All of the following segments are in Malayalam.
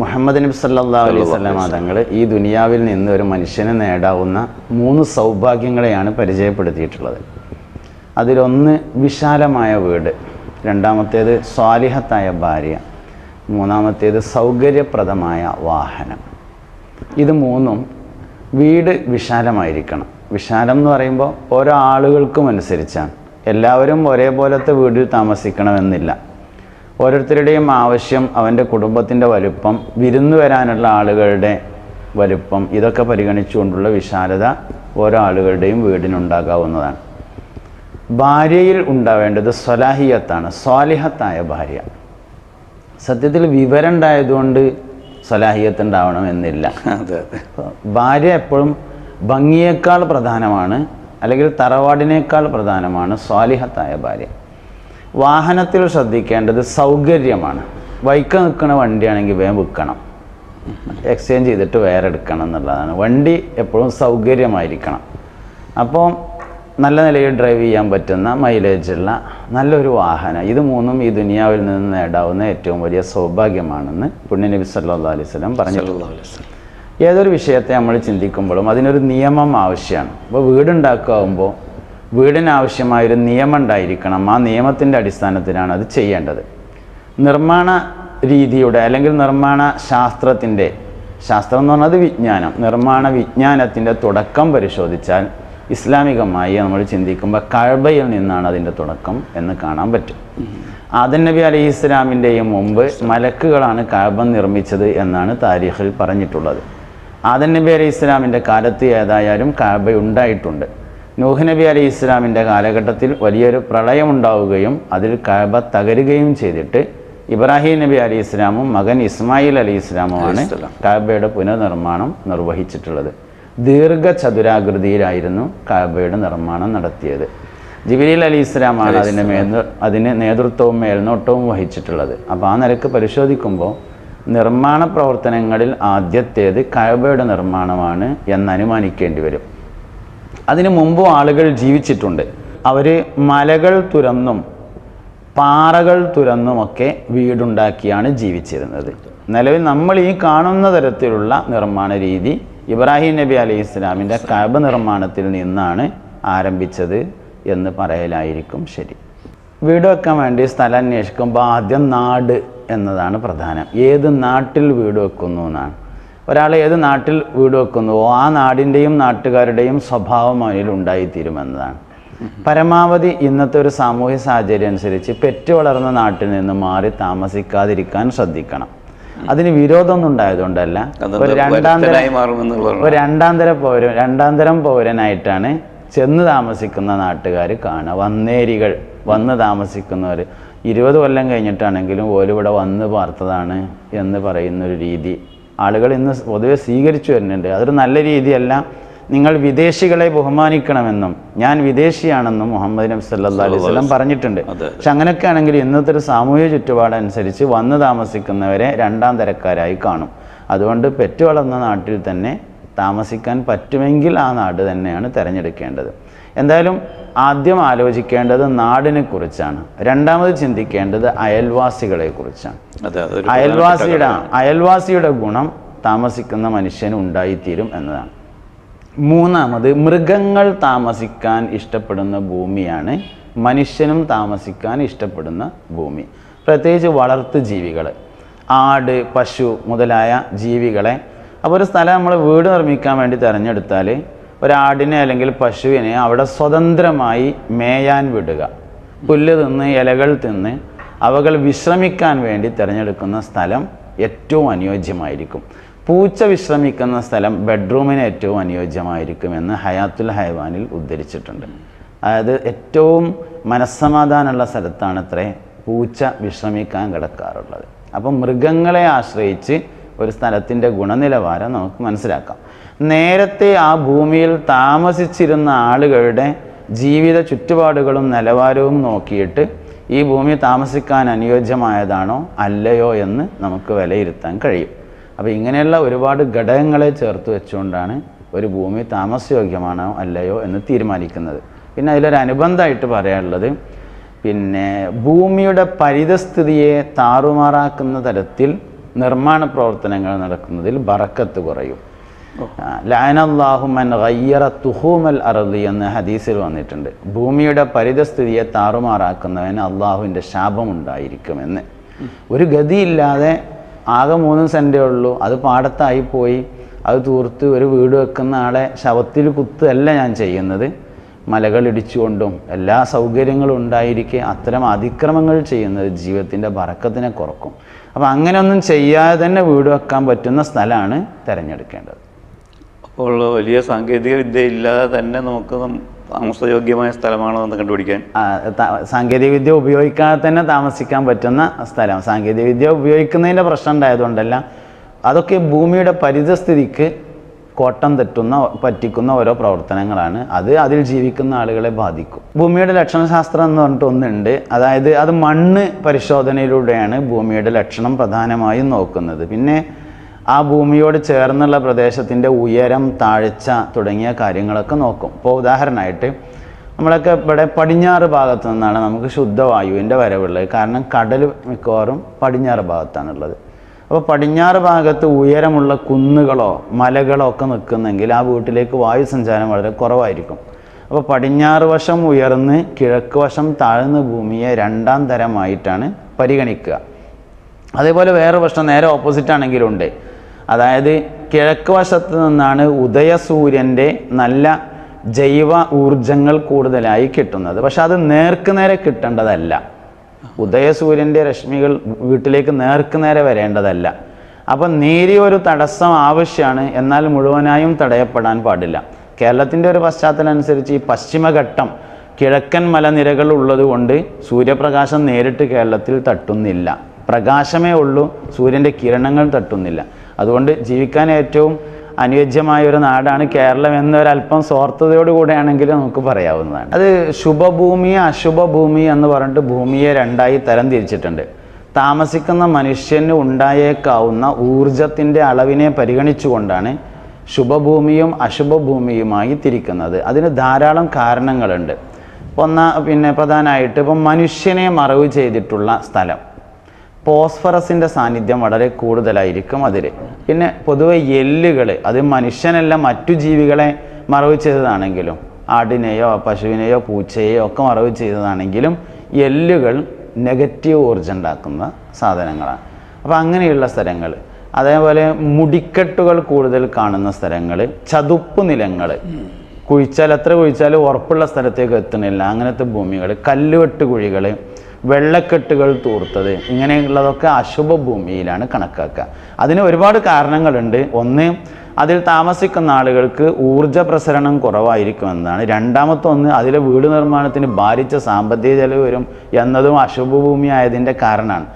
മുഹമ്മദ് നബി സല്ലല്ലാഹു അലൈഹി വസല്ലം തങ്ങൾ ഈ ദുനിയാവിൽ നിന്ന് ഒരു മനുഷ്യന് നേടാവുന്ന 3 സൗഭാഗ്യങ്ങളെയാണ് പരിചയപ്പെടുത്തിയിട്ടുള്ളത്. അതിലൊന്ന് വിശാലമായ വീട്, രണ്ടാമത്തേത് സ്വാലിഹത്തായ ഭാര്യ, മൂന്നാമത്തേത് സൗകര്യപ്രദമായ വാഹനം. ഇത് മൂന്നും വീട് വിശാലമായിരിക്കണം. വിശാലം എന്ന് പറയുമ്പോൾ ഓരോ ആളുകൾക്കും അനുസരിച്ചാണ്. എല്ലാവരും ഒരേപോലത്തെ വീട്ടിൽ താമസിക്കണമെന്നില്ല. ഓരോരുത്തരുടെയും ആവശ്യം, അവൻ്റെ കുടുംബത്തിൻ്റെ വലുപ്പം, വിരുന്നു വരാനുള്ള ആളുകളുടെ വലുപ്പം, ഇതൊക്കെ പരിഗണിച്ചുകൊണ്ടുള്ള വിശാലത ഓരോ ആളുകളുടെയും വീടിനുണ്ടാകാവുന്നതാണ്. ഭാര്യയിൽ ഉണ്ടാവേണ്ടത് സ്വലാഹിയത്താണ്, സ്വാലിഹത്തായ ഭാര്യ. സത്യത്തിൽ വിവരം ഉണ്ടായതുകൊണ്ട് സ്വലാഹിയത്ത് ഉണ്ടാവണമെന്നില്ല. ഭാര്യ എപ്പോഴും ഭംഗിയേക്കാൾ പ്രധാനമാണ്, അല്ലെങ്കിൽ തറവാടിനേക്കാൾ പ്രധാനമാണ് സ്വാലിഹത്തായ ഭാര്യ. വാഹനത്തിൽ ശ്രദ്ധിക്കേണ്ടത് സൗകര്യമാണ്. വൈക്ക നിൽക്കുന്ന വണ്ടിയാണെങ്കിൽ വേഗം വിൽക്കണം, എക്സ്ചേഞ്ച് ചെയ്തിട്ട് വേറെ എടുക്കണം എന്നുള്ളതാണ്. വണ്ടി എപ്പോഴും സൗകര്യമായിരിക്കണം. അപ്പോൾ നല്ല നിലയിൽ ഡ്രൈവ് ചെയ്യാൻ പറ്റുന്ന മൈലേജുള്ള നല്ലൊരു വാഹനം, ഇത് മൂന്നും ഈ ദുനിയാവിൽ നിന്ന് നേടാവുന്ന ഏറ്റവും വലിയ സൗഭാഗ്യമാണെന്ന് പുണ്യനബി സല്ലല്ലാഹു അലൈഹി വസല്ലം പറഞ്ഞിട്ടുണ്ട്. ഏതൊരു വിഷയത്തെ നമ്മൾ ചിന്തിക്കുമ്പോഴും അതിനൊരു നിയമം ആവശ്യമാണ്. അപ്പോൾ വീടുണ്ടാക്കുമ്പോൾ വീടിനാവശ്യമായൊരു നിയമം ഉണ്ടായിരിക്കണം. ആ നിയമത്തിൻ്റെ അടിസ്ഥാനത്തിലാണ് അത് ചെയ്യേണ്ടത്. നിർമ്മാണ രീതിയുടെ അല്ലെങ്കിൽ നിർമ്മാണ ശാസ്ത്രത്തിൻ്റെ, ശാസ്ത്രം എന്ന് പറഞ്ഞത് വിജ്ഞാനം, നിർമ്മാണ വിജ്ഞാനത്തിൻ്റെ തുടക്കം പരിശോധിച്ചാൽ ഇസ്ലാമികമായി നമ്മൾ ചിന്തിക്കുമ്പോൾ കഅബയിൽ നിന്നാണ് അതിൻ്റെ തുടക്കം എന്ന് കാണാൻ പറ്റും. ആദം നബി അലൈഹി ഇസ്ലാമിൻ്റെയും മുമ്പ് മലക്കുകളാണ് കഅബ നിർമ്മിച്ചത് എന്നാണ് താരീഖിൽ പറഞ്ഞിട്ടുള്ളത്. ആദം നബി അലൈഹി ഇസ്ലാമിൻ്റെ കാലത്ത് ഏതായാലും കഅബ ഉണ്ടായിട്ടുണ്ട്. നൂഹ് നബി അലൈഹി ഇസ്ലാമിൻ്റെ കാലഘട്ടത്തിൽ വലിയൊരു പ്രളയമുണ്ടാവുകയും അതിൽ കഅബ തകരുകയും ചെയ്തിട്ട് ഇബ്രാഹിം നബി അലൈഹി ഇസ്ലാമും മകൻ ഇസ്മായിൽ അലൈഹി ഇസ്ലാമുമാണ് കഅബയുടെ പുനർനിർമ്മാണം നിർവഹിച്ചിട്ടുള്ളത്. ദീർഘചതുരാകൃതിയിലായിരുന്നു കഅബയുടെ നിർമ്മാണം നടത്തിയത്. ജിബ്രീൽ അലൈഹി ഇസ്ലാമാണ് അതിന് നേതൃത്വവും മേൽനോട്ടവും വഹിച്ചിട്ടുള്ളത്. അപ്പോൾ ആ നിലക്ക് പരിശോധിക്കുമ്പോൾ നിർമ്മാണ പ്രവർത്തനങ്ങളിൽ ആദ്യത്തേത് കഅബയുടെ നിർമ്മാണമാണ് എന്നനുമാനിക്കേണ്ടി വരും. അതിനു മുമ്പും ആളുകൾ ജീവിച്ചിട്ടുണ്ട്. അവർ മലകൾ തുരന്നും പാറകൾ തുരന്നുമൊക്കെ വീടുണ്ടാക്കിയാണ് ജീവിച്ചിരുന്നത്. നിലവിൽ നമ്മൾ ഈ കാണുന്ന തരത്തിലുള്ള നിർമ്മാണ രീതി ഇബ്രാഹിം നബി അലൈഹി ഇസ്ലാമിൻ്റെ കഅബ നിർമ്മാണത്തിൽ നിന്നാണ് ആരംഭിച്ചത് എന്ന് പറയലായിരിക്കും ശരി. വീട് വെക്കാൻ വേണ്ടി സ്ഥലം അന്വേഷിക്കുമ്പോൾ ആദ്യം നാട് എന്നതാണ് പ്രധാനം. ഏത് നാട്ടിൽ വീട് വെക്കുന്നു എന്നാണ്. ഒരാൾ ഏത് നാട്ടിൽ വീട് വെക്കുന്നുവോ ആ നാടിൻ്റെയും നാട്ടുകാരുടെയും സ്വഭാവം അതിൽ ഉണ്ടായിത്തീരുമെന്നതാണ്. പരമാവധി ഇന്നത്തെ ഒരു സാമൂഹ്യ സാഹചര്യം അനുസരിച്ച് പെറ്റു വളർന്ന നാട്ടിൽ നിന്ന് മാറി താമസിക്കാതിരിക്കാൻ ശ്രദ്ധിക്കണം. അതിന് വിരോധമൊന്നും ഉണ്ടായതുകൊണ്ടല്ല, ഒരു രണ്ടാന്തരം പൗരനായിട്ടാണ് ചെന്ന് താമസിക്കുന്ന നാട്ടുകാർ കാണുക. വന്നേരികൾ, വന്ന് താമസിക്കുന്നവർ 20 കൊല്ലം കഴിഞ്ഞിട്ടാണെങ്കിലും ഓലിവിടെ വന്ന് പാർത്തതാണ് എന്ന് പറയുന്നൊരു രീതി ആളുകൾ ഇന്ന് പൊതുവെ സ്വീകരിച്ചു വരുന്നുണ്ട്. അതൊരു നല്ല രീതിയല്ല. നിങ്ങൾ വിദേശികളെ ബഹുമാനിക്കണമെന്നും ഞാൻ വിദേശിയാണെന്നും മുഹമ്മദ് നബി സല്ലല്ലാഹു അലൈഹി വസല്ലം പറഞ്ഞിട്ടുണ്ട്. പക്ഷെ അങ്ങനെയൊക്കെ ആണെങ്കിൽ ഇന്നത്തെ ഒരു സാമൂഹ്യ ചുറ്റുപാടനുസരിച്ച് വന്ന് താമസിക്കുന്നവരെ രണ്ടാം തരക്കാരായി കാണും. അതുകൊണ്ട് പെറ്റു വളർന്ന നാട്ടിൽ തന്നെ താമസിക്കാൻ പറ്റുമെങ്കിൽ ആ നാട് തന്നെയാണ് തിരഞ്ഞെടുക്കേണ്ടത്. എന്തായാലും ആദ്യം ആലോചിക്കേണ്ടത് നാടിനെ കുറിച്ചാണ്. രണ്ടാമത് ചിന്തിക്കേണ്ടത് അയൽവാസികളെ കുറിച്ചാണ്. അയൽവാസിയുടെ ഗുണം താമസിക്കുന്ന മനുഷ്യന് ഉണ്ടായിത്തീരും എന്നതാണ്. മൂന്നാമത് മൃഗങ്ങൾ താമസിക്കാൻ ഇഷ്ടപ്പെടുന്ന ഭൂമിയാണ് മനുഷ്യനും താമസിക്കാൻ ഇഷ്ടപ്പെടുന്ന ഭൂമി. പ്രത്യേകിച്ച് വളർത്തു ജീവികൾ, ആട്, പശു മുതലായ ജീവികളെ. അപ്പോൾ ഒരു സ്ഥലം നമ്മൾ വീട് നിർമ്മിക്കാൻ വേണ്ടി തിരഞ്ഞെടുത്താൽ ഒരാടിനെ അല്ലെങ്കിൽ പശുവിനെ അവിടെ സ്വതന്ത്രമായി മേയാൻ വിടുക. പുല്ല് തിന്ന് ഇലകൾ തിന്ന് അവകൾ വിശ്രമിക്കാൻ വേണ്ടി തിരഞ്ഞെടുക്കുന്ന സ്ഥലം ഏറ്റവും അനുയോജ്യമായിരിക്കും. പൂച്ച വിശ്രമിക്കുന്ന സ്ഥലം ബെഡ്റൂമിന് ഏറ്റവും അനുയോജ്യമായിരിക്കുമെന്ന് ഹയാത്തുൽ ഹൈവാനിൽ ഉദ്ധരിച്ചിട്ടുണ്ട്. അതായത് ഏറ്റവും മനസ്സമാധാനമുള്ള സ്ഥലത്താണ് അത്രേ പൂച്ച വിശ്രമിക്കാൻ കിടക്കാറുള്ളത്. അപ്പം മൃഗങ്ങളെ ആശ്രയിച്ച് ഒരു സ്ഥലത്തിൻ്റെ ഗുണനിലവാരം നമുക്ക് മനസ്സിലാക്കാം. നേരത്തെ ആ ഭൂമിയിൽ താമസിച്ചിരുന്ന ആളുകളുടെ ജീവിത ചുറ്റുപാടുകളും നിലവാരവും നോക്കിയിട്ട് ഈ ഭൂമി താമസിക്കാൻ അനുയോജ്യമായതാണോ അല്ലയോ എന്ന് നമുക്ക് വിലയിരുത്താൻ കഴിയും. അപ്പോൾ ഇങ്ങനെയുള്ള ഒരുപാട് ഘടകങ്ങളെ ചേർത്ത് വെച്ചുകൊണ്ടാണ് ഒരു ഭൂമി താമസയോഗ്യമാണോ അല്ലയോ എന്ന് തീരുമാനിക്കുന്നത്. പിന്നെ അതിലൊരു അനുബന്ധമായിട്ട് പറയാനുള്ളത്, ഭൂമിയുടെ പരിതസ്ഥിതിയെ താറുമാറാക്കുന്ന തരത്തിൽ നിർമ്മാണ പ്രവർത്തനങ്ങൾ നടക്കുന്നതിൽ ബറക്കത്ത് കുറയും. ലഅനല്ലാഹു മൻ ഗയ്യറ തുഹൂമൽ അർളി എന്ന ഹദീസിൽ വന്നിട്ടുണ്ട്. ഭൂമിയുടെ പരിതസ്ഥിതിയെ താറുമാറാക്കുന്നവന് അള്ളാഹുവിൻ്റെ ശാപമുണ്ടായിരിക്കുമെന്ന്. ഒരു ഗതിയില്ലാതെ ആകെ 3 സെൻറ്റേ ഉള്ളൂ, അത് പാടത്തായിപ്പോയി, അത് തൂർത്ത് ഒരു വീട് വെക്കുന്ന ആളെ ശവത്തിൽ കുത്തല്ല ഞാൻ ചെയ്യുന്നത്. മലകൾ ഇടിച്ചുകൊണ്ടും എല്ലാ സൗകര്യങ്ങളും ഉണ്ടായിരിക്കെ അത്തരം അതിക്രമങ്ങൾ ചെയ്യുന്നത് ജീവിതത്തിൻ്റെ ബറക്കത്തിനെ കുറക്കും. അപ്പോൾ അങ്ങനെയൊന്നും ചെയ്യാതെ തന്നെ വീട് വെക്കാൻ പറ്റുന്ന സ്ഥലമാണ് തിരഞ്ഞെടുക്കേണ്ടത്. അപ്പോൾ വലിയ സാങ്കേതിക വിദ്യ ഇല്ലാതെ തന്നെ നമുക്ക് താമസയോഗ്യമായ സ്ഥലമാണോ എന്ന് കണ്ടുപിടിക്കാൻ? സാങ്കേതിക വിദ്യ ഉപയോഗിക്കാതെ തന്നെ താമസിക്കാൻ പറ്റുന്ന സ്ഥലം. സാങ്കേതിക വിദ്യ ഉപയോഗിക്കുന്നതിൻ്റെ പ്രശ്നം ഉണ്ടായതുകൊണ്ടല്ല, അതൊക്കെ ഭൂമിയുടെ പരിതസ്ഥിതിക്ക് കോട്ടം പറ്റിക്കുന്ന ഓരോ പ്രവർത്തനങ്ങളാണ്. അത് അതിൽ ജീവിക്കുന്ന ആളുകളെ ബാധിക്കും. ഭൂമിയുടെ ലക്ഷണശാസ്ത്രം എന്ന് പറഞ്ഞിട്ട് ഒന്നുണ്ട്. അതായത് അത് മണ്ണ് പരിശോധനയിലൂടെയാണ് ഭൂമിയുടെ ലക്ഷണം പ്രധാനമായും നോക്കുന്നത്. പിന്നെ ആ ഭൂമിയോട് ചേർന്നുള്ള പ്രദേശത്തിൻ്റെ ഉയരം, താഴ്ച തുടങ്ങിയ കാര്യങ്ങളൊക്കെ നോക്കും. ഇപ്പോൾ ഉദാഹരണമായിട്ട് നമ്മളൊക്കെ ഇവിടെ പടിഞ്ഞാറ് ഭാഗത്തു നിന്നാണ് നമുക്ക് ശുദ്ധവായുവിൻ്റെ വരവുള്ളത്. കാരണം കടൽ മിക്കവാറും പടിഞ്ഞാറ് ഭാഗത്താണുള്ളത്. അപ്പോൾ പടിഞ്ഞാറ് ഭാഗത്ത് ഉയരമുള്ള കുന്നുകളോ മലകളോ ഒക്കെ നിൽക്കുന്നെങ്കിൽ ആ വീട്ടിലേക്ക് വായു സഞ്ചാരം വളരെ കുറവായിരിക്കും. അപ്പോൾ പടിഞ്ഞാറ് വശം ഉയർന്ന് കിഴക്ക് വശം താഴ്ന്ന ഭൂമിയെ 2ാം തരമായിട്ടാണ് പരിഗണിക്കുക. അതേപോലെ വേറെ പ്രശ്നം നേരെ ഓപ്പോസിറ്റ് ആണെങ്കിലും ഉണ്ട്. അതായത് കിഴക്ക് വശത്ത് നിന്നാണ് ഉദയസൂര്യൻ്റെ നല്ല ജൈവ ഊർജങ്ങൾ കൂടുതലായി കിട്ടുന്നത്. പക്ഷെ അത് നേർക്കുനേരെ കിട്ടേണ്ടതല്ല. ഉദയസൂര്യൻ്റെ രശ്മികൾ വീട്ടിലേക്ക് നേർക്കുനേരെ വരേണ്ടതല്ല. അപ്പം നേരിയൊരു തടസ്സം ആവശ്യമാണ്, എന്നാൽ മുഴുവനായും തടയപ്പെടാൻ പാടില്ല. കേരളത്തിൻ്റെ ഒരു പശ്ചാത്തലം അനുസരിച്ച് ഈ പശ്ചിമഘട്ടം കിഴക്കൻ മലനിരകൾ ഉള്ളത് കൊണ്ട് സൂര്യപ്രകാശം നേരിട്ട് കേരളത്തിൽ തട്ടുന്നില്ല. പ്രകാശമേ ഉള്ളൂ, സൂര്യൻ്റെ കിരണങ്ങൾ തട്ടുന്നില്ല. അതുകൊണ്ട് ജീവിക്കാൻ ഏറ്റവും അനുയോജ്യമായ ഒരു നാടാണ് കേരളം എന്നൊരല്പം സ്വാർത്ഥതയോടുകൂടെയാണെങ്കിലും നമുക്ക് പറയാവുന്നതാണ്. അത് ശുഭഭൂമി അശുഭഭൂമി എന്ന് പറഞ്ഞിട്ട് ഭൂമിയെ 2ആയി തരം തിരിച്ചിട്ടുണ്ട്. താമസിക്കുന്ന മനുഷ്യന് ഉണ്ടായേക്കാവുന്ന ഊർജത്തിൻ്റെ അളവിനെ പരിഗണിച്ചുകൊണ്ടാണ് ശുഭഭൂമിയും അശുഭഭൂമിയുമായി തിരിക്കുന്നത്. അതിന് ധാരാളം കാരണങ്ങളുണ്ട്. പ്രധാനമായിട്ട് ഇപ്പം മനുഷ്യനെ മറവ് ചെയ്തിട്ടുള്ള സ്ഥലം, ഫോസ്ഫറസിൻ്റെ സാന്നിധ്യം വളരെ കൂടുതലായിരിക്കും അതിൽ. പിന്നെ പൊതുവെ എല്ലുകൾ, അത് മനുഷ്യനല്ല മറ്റു ജീവികളെ മറവ് ചെയ്തതാണെങ്കിലും, ആടിനെയോ പശുവിനെയോ പൂച്ചയെയോ ഒക്കെ മറവ് ചെയ്തതാണെങ്കിലും എല്ലുകൾ നെഗറ്റീവ് ഊർജ്ജം ഉണ്ടാക്കുന്ന സാധനങ്ങളാണ്. അപ്പോൾ അങ്ങനെയുള്ള സ്ഥലങ്ങൾ, അതേപോലെ മുടിക്കെട്ടുകൾ കൂടുതൽ കാണുന്ന സ്ഥലങ്ങൾ, ചതുപ്പ് നിലങ്ങൾ, എത്ര കുഴിച്ചാലും ഉറപ്പുള്ള സ്ഥലത്തേക്ക് എത്തണില്ല അങ്ങനത്തെ ഭൂമികൾ, കല്ലുവെട്ട് കുഴികൾ, വെള്ളക്കെട്ടുകൾ തൂർത്തത്, ഇങ്ങനെയുള്ളതൊക്കെ അശുഭ ഭൂമിയിലാണ് കണക്കാക്കുക. അതിന് ഒരുപാട് കാരണങ്ങളുണ്ട്. ഒന്ന്, അതിൽ താമസിക്കുന്ന ആളുകൾക്ക് ഊർജ്ജ പ്രസരണം കുറവായിരിക്കുമെന്നാണ്. രണ്ടാമത്തെ ഒന്ന്, അതിലെ വീട് നിർമ്മാണത്തിന് ഭാരിച്ച സാമ്പത്തിക ചെലവ് വരും എന്നതും അശുഭഭൂമി ആയതിൻ്റെ കാരണമാണ്.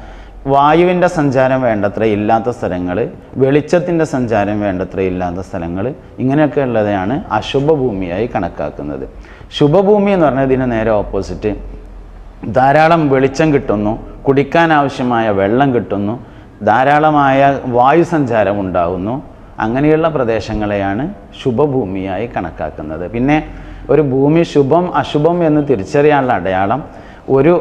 വായുവിൻ്റെ സഞ്ചാരം വേണ്ടത്ര ഇല്ലാത്ത സ്ഥലങ്ങൾ, വെളിച്ചത്തിൻ്റെ സഞ്ചാരം വേണ്ടത്ര ഇല്ലാത്ത സ്ഥലങ്ങൾ, ഇങ്ങനെയൊക്കെ ഉള്ളതാണ് അശുഭഭൂമിയായി കണക്കാക്കുന്നത്. ശുഭഭൂമി എന്ന് പറഞ്ഞാൽ ഇതിന് നേരെ ഓപ്പോസിറ്റ്. ധാരാളം വെളിച്ചം കിട്ടുന്നു, കുടിക്കാൻ ആവശ്യമായ വെള്ളം കിട്ടുന്നു, ധാരാളമായ വായു സഞ്ചാരം ഉണ്ടാകുന്നു, അങ്ങനെയുള്ള പ്രദേശങ്ങളെയാണ് ശുഭഭൂമിയായി കണക്കാക്കുന്നത്. പിന്നെ ഒരു ഭൂമി ശുഭം അശുഭം എന്ന് തിരിച്ചറിയാനുള്ള അടയാളം, ഒരു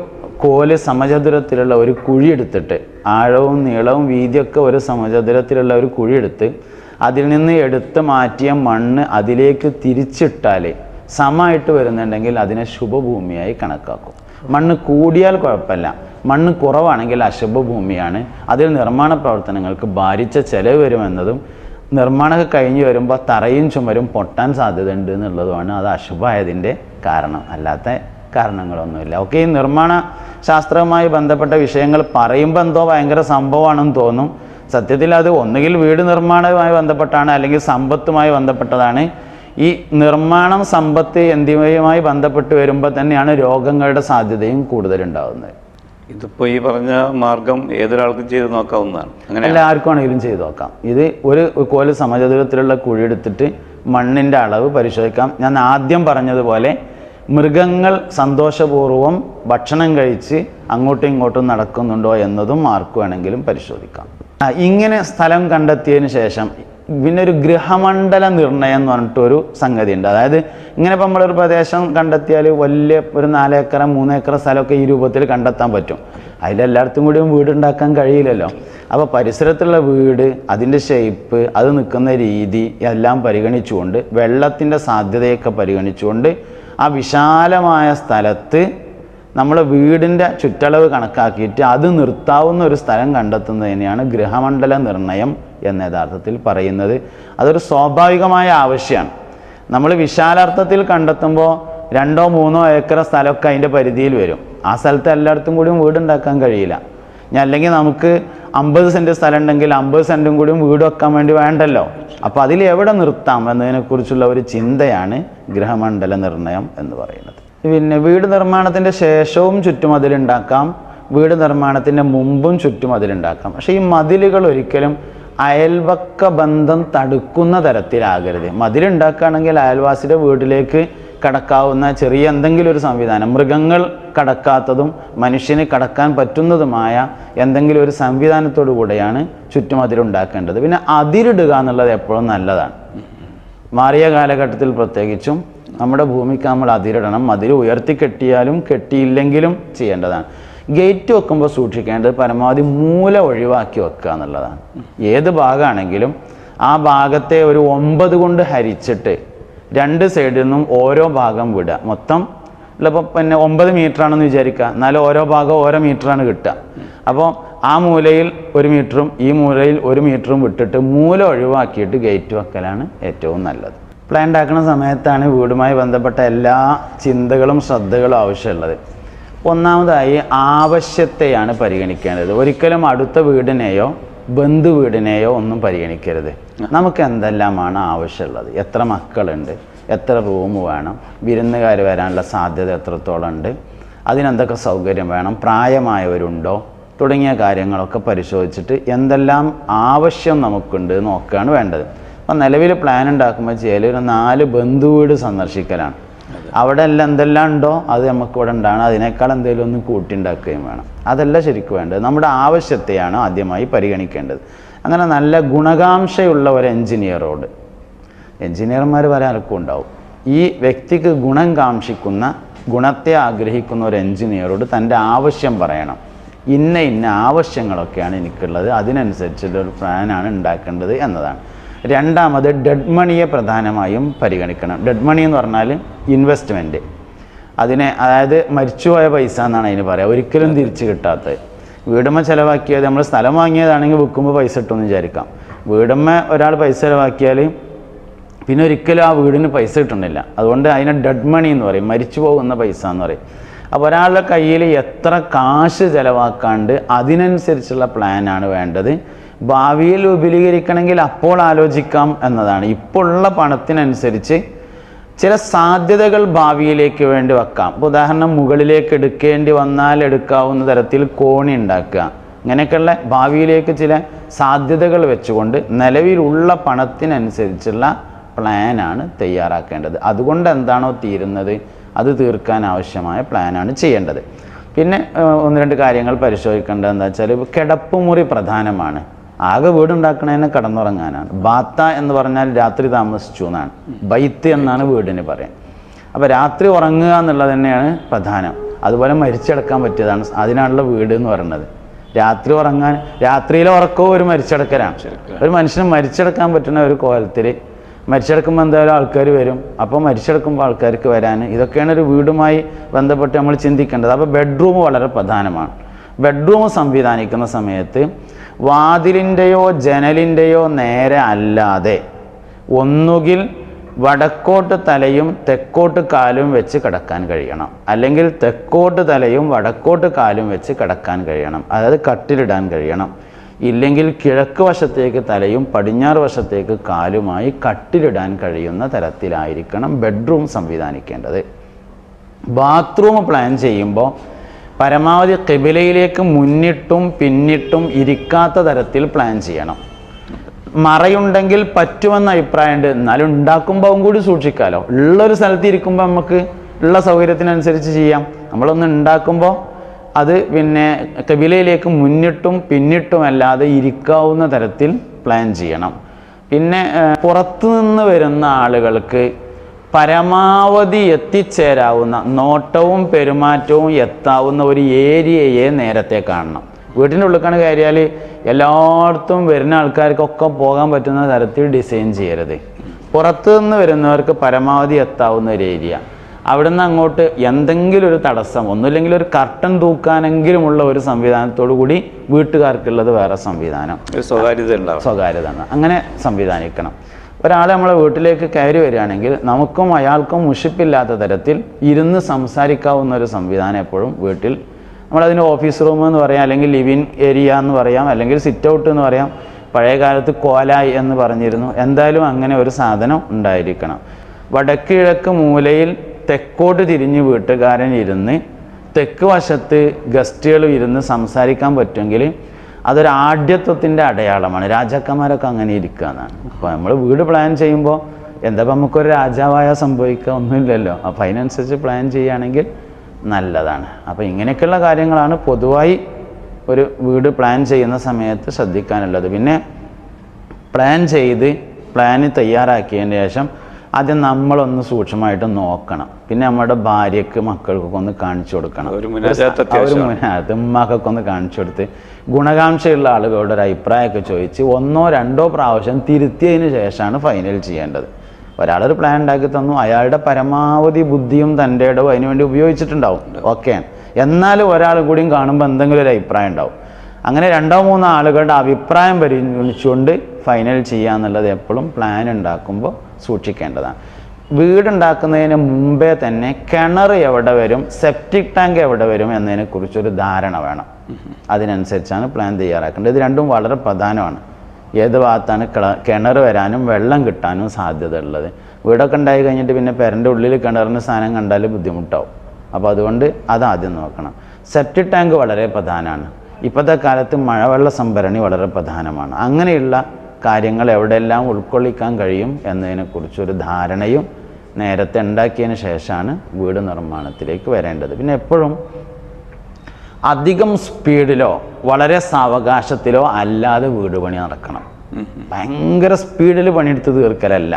കോല് സമചതുരത്തിലുള്ള ഒരു കുഴിയെടുത്തിട്ട്, ആഴവും നീളവും വീതിയൊക്കെ ഒരു സമചതുരത്തിലുള്ള ഒരു കുഴിയെടുത്ത് അതിൽ നിന്ന് എടുത്ത് മാറ്റിയ മണ്ണ് അതിലേക്ക് തിരിച്ചിട്ടാൽ സമമായിട്ട് വരുന്നുണ്ടെങ്കിൽ അതിനെ ശുഭഭൂമിയായി കണക്കാക്കും. മണ്ണ് കൂടിയാൽ കുഴപ്പമില്ല, മണ്ണ് കുറവാണെങ്കിൽ അശുഭഭൂമിയാണ്. അതിൽ നിർമ്മാണ പ്രവർത്തനങ്ങൾക്ക് ഭാരിച്ച ചെലവ് വരുമെന്നതും നിർമ്മാണമൊക്കെ കഴിഞ്ഞ് വരുമ്പോൾ തറയും ചുമരും പൊട്ടാൻ സാധ്യതയുണ്ട് എന്നുള്ളതുമാണ് അത് അശുഭമായതിൻ്റെ കാരണം, അല്ലാത്ത കാരണങ്ങളൊന്നുമില്ല. ഓക്കെ, ഈ നിർമ്മാണ ശാസ്ത്രവുമായി ബന്ധപ്പെട്ട വിഷയങ്ങൾ പറയുമ്പോൾ എന്തോ ഭയങ്കര സംഭവമാണെന്ന് തോന്നും. സത്യത്തിൽ അത് ഒന്നുകിൽ വീട് നിർമ്മാണവുമായി ബന്ധപ്പെട്ടാണ്, അല്ലെങ്കിൽ സമ്പത്തുമായി ബന്ധപ്പെട്ടതാണ്. ഈ നിർമ്മാണം, സമ്പത്ത് എന്നിവയുമായി ബന്ധപ്പെട്ട് വരുമ്പോൾ തന്നെയാണ് രോഗങ്ങളുടെ സാധ്യതയും കൂടുതലുണ്ടാകുന്നത്. ഇതിപ്പോൾ ഈ പറഞ്ഞ മാർഗം ഏതൊരാൾക്കും ചെയ്ത് നോക്കാവുന്നതാണ്, അങ്ങനെ എല്ലാവർക്കും ആണെങ്കിലും ചെയ്ത് നോക്കാം. ഇത് ഒരു കോല് സമചതുരത്തിലുള്ള കുഴിയെടുത്തിട്ട് മണ്ണിൻ്റെ അളവ് പരിശോധിക്കാം. ഞാൻ ആദ്യം പറഞ്ഞതുപോലെ മൃഗങ്ങൾ സന്തോഷപൂർവ്വം ഭക്ഷണം കഴിച്ച് അങ്ങോട്ടും ഇങ്ങോട്ടും നടക്കുന്നുണ്ടോ എന്നതും ആർക്ക് വേണമെങ്കിലും പരിശോധിക്കാം. ഇങ്ങനെ സ്ഥലം കണ്ടെത്തിയതിന് ശേഷം പിന്നെ ഒരു ഗൃഹമണ്ഡല നിർണയം എന്ന് പറഞ്ഞിട്ടൊരു സംഗതി ഉണ്ട്. അതായത് ഇങ്ങനെ ഇപ്പം നമ്മളൊരു പ്രദേശം കണ്ടെത്തിയാൽ വലിയ ഒരു 4 ഏക്കർ 3 ഏക്കർ സ്ഥലമൊക്കെ ഈ രൂപത്തിൽ കണ്ടെത്താൻ പറ്റും. അതിലെല്ലായിടത്തും കൂടിയും വീടുണ്ടാക്കാൻ കഴിയില്ലല്ലോ. അപ്പോൾ പരിസരത്തുള്ള വീട്, അതിൻ്റെ ഷേപ്പ്, അത് നിൽക്കുന്ന രീതി എല്ലാം പരിഗണിച്ചുകൊണ്ട്, വെള്ളത്തിൻ്റെ സാധ്യതയൊക്കെ പരിഗണിച്ചുകൊണ്ട് ആ വിശാലമായ സ്ഥലത്ത് നമ്മൾ വീടിൻ്റെ ചുറ്റളവ് കണക്കാക്കിയിട്ട് അത് നിർത്താവുന്ന ഒരു സ്ഥലം കണ്ടെത്തുന്നതിനെയാണ് ഗൃഹമണ്ഡല നിർണയം എന്ന യഥാർത്ഥത്തിൽ പറയുന്നത്. അതൊരു സ്വാഭാവികമായ ആവശ്യമാണ്. നമ്മൾ വിശാലാർത്ഥത്തിൽ കണ്ടെത്തുമ്പോൾ 2-3 ഏക്കർ സ്ഥലമൊക്കെ അതിൻ്റെ പരിധിയിൽ വരും. ആ സ്ഥലത്ത് എല്ലായിടത്തും കൂടിയും വീടുണ്ടാക്കാൻ കഴിയില്ല. അല്ലെങ്കിൽ നമുക്ക് 50 സെൻറ്റ് സ്ഥലം ഉണ്ടെങ്കിൽ 50 സെൻറ്റും കൂടിയും വീട് വെക്കാൻ വേണ്ടി വേണ്ടല്ലോ. അപ്പോൾ അതിൽ എവിടെ നിർത്താം എന്നതിനെക്കുറിച്ചുള്ള ഒരു ചിന്തയാണ് ഗൃഹമണ്ഡല നിർണയം എന്ന് പറയുന്നത്. പിന്നെ വീട് നിർമ്മാണത്തിൻ്റെ ശേഷവും ചുറ്റുമതിലുണ്ടാക്കാം, വീട് നിർമ്മാണത്തിൻ്റെ മുമ്പും ചുറ്റുമതിലുണ്ടാക്കാം. പക്ഷേ ഈ മതിലുകൾ ഒരിക്കലും അയൽവക്ക ബന്ധം തടുക്കുന്ന തരത്തിലാകരുത്. മതിലുണ്ടാക്കുകയാണെങ്കിൽ അയൽവാസിയുടെ വീട്ടിലേക്ക് കടക്കാവുന്ന ചെറിയ എന്തെങ്കിലും ഒരു സംവിധാനം, മൃഗങ്ങൾ കടക്കാത്തതും മനുഷ്യന് കടക്കാൻ പറ്റുന്നതുമായ എന്തെങ്കിലും ഒരു സംവിധാനത്തോടു കൂടെയാണ് ചുറ്റുമതിലുണ്ടാക്കേണ്ടത്. പിന്നെ അതിരിടുക എന്നുള്ളത് എപ്പോഴും നല്ലതാണ്. മാറിയ കാലഘട്ടത്തിൽ പ്രത്യേകിച്ചും നമ്മുടെ ഭൂമിക്ക് നമ്മൾ അതിരിടണം. മതിൽ ഉയർത്തി കെട്ടിയാലും കെട്ടിയില്ലെങ്കിലും ചെയ്യേണ്ടതാണ്. ഗേറ്റ് വെക്കുമ്പോൾ സൂക്ഷിക്കേണ്ടത് പരമാവധി മൂല ഒഴിവാക്കി വെക്കുക എന്നുള്ളതാണ്. ഏത് ഭാഗമാണെങ്കിലും ആ ഭാഗത്തെ ഒരു 9 കൊണ്ട് ഹരിച്ചിട്ട് 2 സൈഡിൽ നിന്നും ഓരോ ഭാഗം വിടുക. മൊത്തം ഇപ്പോൾ പിന്നെ 9 മീറ്ററാണെന്ന് വിചാരിക്കുക, എന്നാലും ഓരോ ഭാഗം ഓരോ മീറ്ററാണ് കിട്ടുക. അപ്പോൾ ആ മൂലയിൽ 1 മീറ്ററും ഈ മൂലയിൽ 1 മീറ്ററും വിട്ടിട്ട് മൂല ഒഴിവാക്കിയിട്ട് ഗേറ്റ് വെക്കലാണ് ഏറ്റവും നല്ലത്. പ്ലാൻ ഉണ്ടാക്കുന്ന സമയത്താണ് വീടുമായി ബന്ധപ്പെട്ട എല്ലാ ചിന്തകളും ശ്രദ്ധകളും ആവശ്യമുള്ളത്. ഒന്നാമതായി ആവശ്യത്തെയാണ് പരിഗണിക്കേണ്ടത്. ഒരിക്കലും അടുത്ത വീടിനെയോ ബന്ധു വീടിനെയോ ഒന്നും പരിഗണിക്കരുത്. നമുക്ക് എന്തെല്ലാമാണ് ആവശ്യമുള്ളത്, എത്ര മക്കളുണ്ട്, എത്ര റൂം വേണം, വിരുന്നുകാർ വരാനുള്ള സാധ്യത എത്രത്തോളം ഉണ്ട്, അതിനെന്തൊക്കെ സൗകര്യം വേണം, പ്രായമായവരുണ്ടോ തുടങ്ങിയ കാര്യങ്ങളൊക്കെ പരിശോധിച്ചിട്ട് എന്തെല്ലാം ആവശ്യം നമുക്കുണ്ട് നോക്കുകയാണ് വേണ്ടത്. അപ്പം നിലവിൽ പ്ലാൻ ഉണ്ടാക്കുമ്പോൾ ഒരു 4 ബന്ധുവീട് സന്ദർശിക്കലാണ്. അവിടെ എല്ലാം എന്തെല്ലാം ഉണ്ടോ അത് നമുക്കിവിടെ ഉണ്ടാകണം, അതിനേക്കാൾ എന്തെങ്കിലും ഒന്ന് കൂട്ടിയുണ്ടാക്കുകയും വേണം. അതല്ല ശരിക്കും വേണ്ടത്, നമ്മുടെ ആവശ്യത്തെയാണ് ആദ്യമായി പരിഗണിക്കേണ്ടത്. അങ്ങനെ നല്ല ഗുണകാംക്ഷയുള്ള ഒരു എൻജിനീയറോട്, എൻജിനീയർമാർ പലർക്കും ഉണ്ടാവും, ഈ വ്യക്തിക്ക് ഗുണം കാംക്ഷിക്കുന്ന, ഗുണത്തെ ആഗ്രഹിക്കുന്ന ഒരു എൻജിനീയറോട് തൻ്റെ ആവശ്യം പറയണം. ഇന്ന ആവശ്യങ്ങളൊക്കെയാണ് എനിക്കുള്ളത്, അതിനനുസരിച്ചുള്ളൊരു പ്ലാനാണ് ഉണ്ടാക്കേണ്ടത് എന്നതാണ്. രണ്ടാമത് ഡെഡ് മണിയെ പ്രധാനമായും പരിഗണിക്കണം. ഡെഡ് മണി എന്ന് പറഞ്ഞാൽ ഇൻവെസ്റ്റ്മെൻറ്റ്, അതിനെ അതായത് മരിച്ചുപോയ പൈസ എന്നാണ് അതിന് പറയുക, ഒരിക്കലും തിരിച്ച് കിട്ടാത്തത്. വീടുമ്മ ചിലവാക്കിയത്, നമ്മൾ സ്ഥലം വാങ്ങിയതാണെങ്കിൽ വിൽക്കുമ്പോൾ പൈസ കിട്ടുമെന്ന് വിചാരിക്കാം. വീടുമ്മ ഒരാൾ പൈസ ചിലവാക്കിയാൽ പിന്നെ ഒരിക്കലും ആ വീടിന് പൈസ കിട്ടുന്നില്ല. അതുകൊണ്ട് അതിനെ ഡെഡ് മണി എന്ന് പറയും, മരിച്ചു പോകുന്ന പൈസ എന്ന് പറയും. അപ്പോൾ ഒരാളുടെ കയ്യിൽ എത്ര കാശ് ചിലവാക്കാണ്ട് അതിനനുസരിച്ചുള്ള പ്ലാനാണ് വേണ്ടത്. ഭാവിയിൽ വിപുലീകരിക്കണമെങ്കിൽ അപ്പോൾ ആലോചിക്കാം എന്നതാണ്. ഇപ്പോൾ ഉള്ള പണത്തിനനുസരിച്ച് ചില സാധ്യതകൾ ഭാവിയിലേക്ക് വേണ്ടി വെക്കാം. ഇപ്പോൾ ഉദാഹരണം, മുകളിലേക്ക് എടുക്കേണ്ടി വന്നാൽ എടുക്കാവുന്ന തരത്തിൽ കോണി ഉണ്ടാക്കുക, ഇങ്ങനെയൊക്കെയുള്ള ഭാവിയിലേക്ക് ചില സാധ്യതകൾ വെച്ചുകൊണ്ട് നിലവിലുള്ള പണത്തിനനുസരിച്ചുള്ള പ്ലാനാണ് തയ്യാറാക്കേണ്ടത്. അതുകൊണ്ട് എന്താണോ തീരുന്നത് അത് തീർക്കാൻ ആവശ്യമായ പ്ലാനാണ് ചെയ്യേണ്ടത്. പിന്നെ 1-2 കാര്യങ്ങൾ പരിശോധിക്കേണ്ടത് എന്താ വെച്ചാൽ, കിടപ്പുമുറി പ്രധാനമാണ്. ആകെ വീടുണ്ടാക്കണതിന് കിടന്നുറങ്ങാനാണ്. ബാത്ത എന്ന് പറഞ്ഞാൽ രാത്രി താമസിച്ചു എന്നാണ്, ബൈത്ത് എന്നാണ് വീടിന് പറയാൻ. അപ്പോൾ രാത്രി ഉറങ്ങുക എന്നുള്ളത് തന്നെയാണ് പ്രധാനം. അതുപോലെ മരിച്ചടക്കാൻ പറ്റിയതാണ്, അതിനാണുള്ള വീട് എന്ന് പറയുന്നത്. രാത്രി ഉറങ്ങാൻ, രാത്രിയിലെ ഉറക്കവും ഒരു മരിച്ചടക്കലാണ്. ഒരു മനുഷ്യന് മരിച്ചടക്കാൻ പറ്റുന്ന ഒരു കോലത്തിൽ മരിച്ചടക്കുമ്പോൾ എന്തായാലും ആൾക്കാർ വരും. അപ്പോൾ മരിച്ചടക്കുമ്പോൾ ആൾക്കാർക്ക് വരാൻ, ഇതൊക്കെയാണ് ഒരു വീടുമായി ബന്ധപ്പെട്ട് നമ്മൾ ചിന്തിക്കേണ്ടത്. അപ്പോൾ ബെഡ്റൂം വളരെ പ്രധാനമാണ്. ബെഡ്റൂം സംവിധാനിക്കുന്ന സമയത്ത് വാതിലിൻ്റെയോ ജനലിൻ്റെയോ നേരെ അല്ലാതെ ഒന്നുകിൽ വടക്കോട്ട് തലയും തെക്കോട്ട് കാലും വെച്ച് കിടക്കാൻ കഴിയണം, അല്ലെങ്കിൽ തെക്കോട്ട് തലയും വടക്കോട്ട് കാലും വെച്ച് കിടക്കാൻ കഴിയണം, അതായത് കട്ടിലിടാൻ കഴിയണം. ഇല്ലെങ്കിൽ കിഴക്ക് വശത്തേക്ക് തലയും പടിഞ്ഞാറ് വശത്തേക്ക് കാലുമായി കട്ടിലിടാൻ കഴിയുന്ന തരത്തിലായിരിക്കണം ബെഡ്റൂം സംവിധാനിക്കേണ്ടത്. ബാത്റൂം പ്ലാൻ ചെയ്യുമ്പോൾ പരമാവധി ഖിബിലയിലേക്ക് മുന്നിട്ടും പിന്നിട്ടും ഇരിക്കാത്ത തരത്തിൽ പ്ലാൻ ചെയ്യണം. മറയുണ്ടെങ്കിൽ പറ്റുമെന്ന അഭിപ്രായമുണ്ട്, എന്നാലും ഉണ്ടാക്കുമ്പോൾ കൂടി സൂക്ഷിക്കാമല്ലോ. ഉള്ളൊരു സ്ഥലത്ത് ഇരിക്കുമ്പോൾ നമുക്ക് ഉള്ള സൗകര്യത്തിനനുസരിച്ച് ചെയ്യാം. നമ്മളൊന്ന് ഉണ്ടാക്കുമ്പോൾ അത് പിന്നെ ഖിബിലയിലേക്ക് മുന്നിട്ടും പിന്നിട്ടുമല്ലാതെ ഇരിക്കാവുന്ന തരത്തിൽ പ്ലാൻ ചെയ്യണം. പിന്നെ പുറത്തു നിന്ന് വരുന്ന ആളുകൾക്ക് പരമാവധി എത്തിച്ചേരാവുന്ന, നോട്ടവും പെരുമാറ്റവും എത്താവുന്ന ഒരു ഏരിയയെ നേരത്തെ കാണണം. വീട്ടിൻ്റെ ഉള്ളിലേക്കാണ് കയറിയാൽ എല്ലായിടത്തും വരുന്ന ആൾക്കാർക്കൊക്കെ പോകാൻ പറ്റുന്ന തരത്തിൽ ഡിസൈൻ ചെയ്യരുത്. പുറത്തു നിന്ന് വരുന്നവർക്ക് പരമാവധി എത്താവുന്ന ഒരു ഏരിയ, അവിടെ നിന്ന് അങ്ങോട്ട് എന്തെങ്കിലും ഒരു തടസ്സം, ഒന്നുമില്ലെങ്കിൽ ഒരു കർട്ടൻ തൂക്കാനെങ്കിലുമുള്ള ഒരു സംവിധാനത്തോടു കൂടി വീട്ടുകാർക്കുള്ളത് വേറെ സംവിധാനം, സ്വകാര്യത അങ്ങനെ സംവിധാനിക്കണം. ഒരാൾ നമ്മളെ വീട്ടിലേക്ക് കയറി വരികയാണെങ്കിൽ നമുക്കും അയാൾക്കും മുഷിപ്പില്ലാത്ത തരത്തിൽ ഇരുന്ന് സംസാരിക്കാവുന്ന ഒരു സംവിധാനം എപ്പോഴും വീട്ടിൽ, നമ്മളതിന് ഓഫീസ് റൂം എന്ന് പറയാം, അല്ലെങ്കിൽ ലിവിങ് ഏരിയ എന്ന് പറയാം, അല്ലെങ്കിൽ സിറ്റ് ഔട്ട് എന്ന് പറയാം. പഴയ കാലത്ത് കോലായി എന്ന് പറഞ്ഞിരുന്നു. എന്തായാലും അങ്ങനെ ഒരു സാധനം ഉണ്ടായിരിക്കണം. വടക്ക് കിഴക്ക് മൂലയിൽ തെക്കോട്ട് തിരിഞ്ഞ് വീട്ടുകാരൻ ഇരുന്ന് തെക്ക് വശത്ത് ഗസ്റ്റുകൾ ഇരുന്ന് സംസാരിക്കാൻ പറ്റുമെങ്കിൽ അതൊരു ആഢ്യത്വത്തിൻ്റെ അടയാളമാണ്. രാജാക്കന്മാരൊക്കെ അങ്ങനെ ഇരിക്കുക എന്നാണ്. അപ്പോൾ നമ്മൾ വീട് പ്ലാൻ ചെയ്യുമ്പോൾ എന്താ നമുക്കൊരു രാജാവായ സംഭവിക്കുക ഒന്നുമില്ലല്ലോ. അപ്പോൾ അതിനനുസരിച്ച് പ്ലാൻ ചെയ്യുകയാണെങ്കിൽ നല്ലതാണ്. അപ്പോൾ ഇങ്ങനെയൊക്കെയുള്ള കാര്യങ്ങളാണ് പൊതുവായി ഒരു വീട് പ്ലാൻ ചെയ്യുന്ന സമയത്ത് ശ്രദ്ധിക്കാനുള്ളത്. പിന്നെ പ്ലാന് തയ്യാറാക്കിയതിന് ശേഷം ആദ്യം നമ്മളൊന്ന് സൂക്ഷ്മമായിട്ട് നോക്കണം. പിന്നെ നമ്മുടെ ഭാര്യയ്ക്ക് മക്കൾക്കൊക്കെ ഒന്ന് കാണിച്ചു കൊടുക്കണം. ഉമ്മക്കൊക്കെ ഒന്ന് കാണിച്ചു കൊടുത്ത് ഗുണകാംക്ഷയുള്ള ആളുകളുടെ ഒരു അഭിപ്രായമൊക്കെ ചോദിച്ച് 1-2 പ്രാവശ്യം തിരുത്തിയതിന് ശേഷമാണ് ഫൈനൽ ചെയ്യേണ്ടത്. ഒരാളൊരു പ്ലാൻ ഉണ്ടാക്കി തന്നു, അയാളുടെ പരമാവധി ബുദ്ധിയും തൻ്റെ ഇടവും അതിനുവേണ്ടി ഉപയോഗിച്ചിട്ടുണ്ടാവും, ഓക്കെ. എന്നാലും ഒരാൾ കൂടിയും കാണുമ്പോൾ എന്തെങ്കിലും ഒരു അഭിപ്രായം ഉണ്ടാവും. അങ്ങനെ 2-3 ആളുകളുടെ അഭിപ്രായം പരിഗണിച്ചുകൊണ്ട് ഫൈനൽ ചെയ്യുക എന്നുള്ളത് എപ്പോഴും പ്ലാൻ ഉണ്ടാക്കുമ്പോൾ സൂക്ഷിക്കേണ്ടതാണ്. വീടുണ്ടാക്കുന്നതിന് മുമ്പേ തന്നെ കിണർ എവിടെ വരും, സെപ്റ്റിക് ടാങ്ക് എവിടെ വരും എന്നതിനെക്കുറിച്ചൊരു ധാരണ വേണം. അതിനനുസരിച്ചാണ് പ്ലാൻ തയ്യാറാക്കേണ്ടത്. ഇത് രണ്ടും വളരെ പ്രധാനമാണ്. ഏത് ഭാഗത്താണ് കിണർ വരാനും വെള്ളം കിട്ടാനും സാധ്യത ഉള്ളത്. വീടൊക്കെ ഉണ്ടായി കഴിഞ്ഞിട്ട് പിന്നെ പെരൻ്റെ ഉള്ളിൽ കിണറിന് സാധനം കണ്ടാൽ ബുദ്ധിമുട്ടാവും. അപ്പോൾ അതുകൊണ്ട് അതാദ്യം നോക്കണം. സെപ്റ്റിക് ടാങ്ക് വളരെ പ്രധാനമാണ്. ഇപ്പോഴത്തെ കാലത്ത് മഴവെള്ള സംഭരണി വളരെ പ്രധാനമാണ്. അങ്ങനെയുള്ള കാര്യങ്ങൾ എവിടെയെല്ലാം ഉൾക്കൊള്ളിക്കാൻ കഴിയും എന്നതിനെക്കുറിച്ചൊരു ധാരണയും നേരത്തെ ഉണ്ടാക്കിയതിന് ശേഷമാണ് വീട് നിർമ്മാണത്തിലേക്ക് വരേണ്ടത്. പിന്നെ എപ്പോഴും അധികം സ്പീഡിലോ വളരെ സാവകാശത്തിലോ അല്ലാതെ വീട് പണി നടക്കണം. ഭയങ്കര സ്പീഡിൽ പണിയെടുത്ത് തീർക്കലല്ല.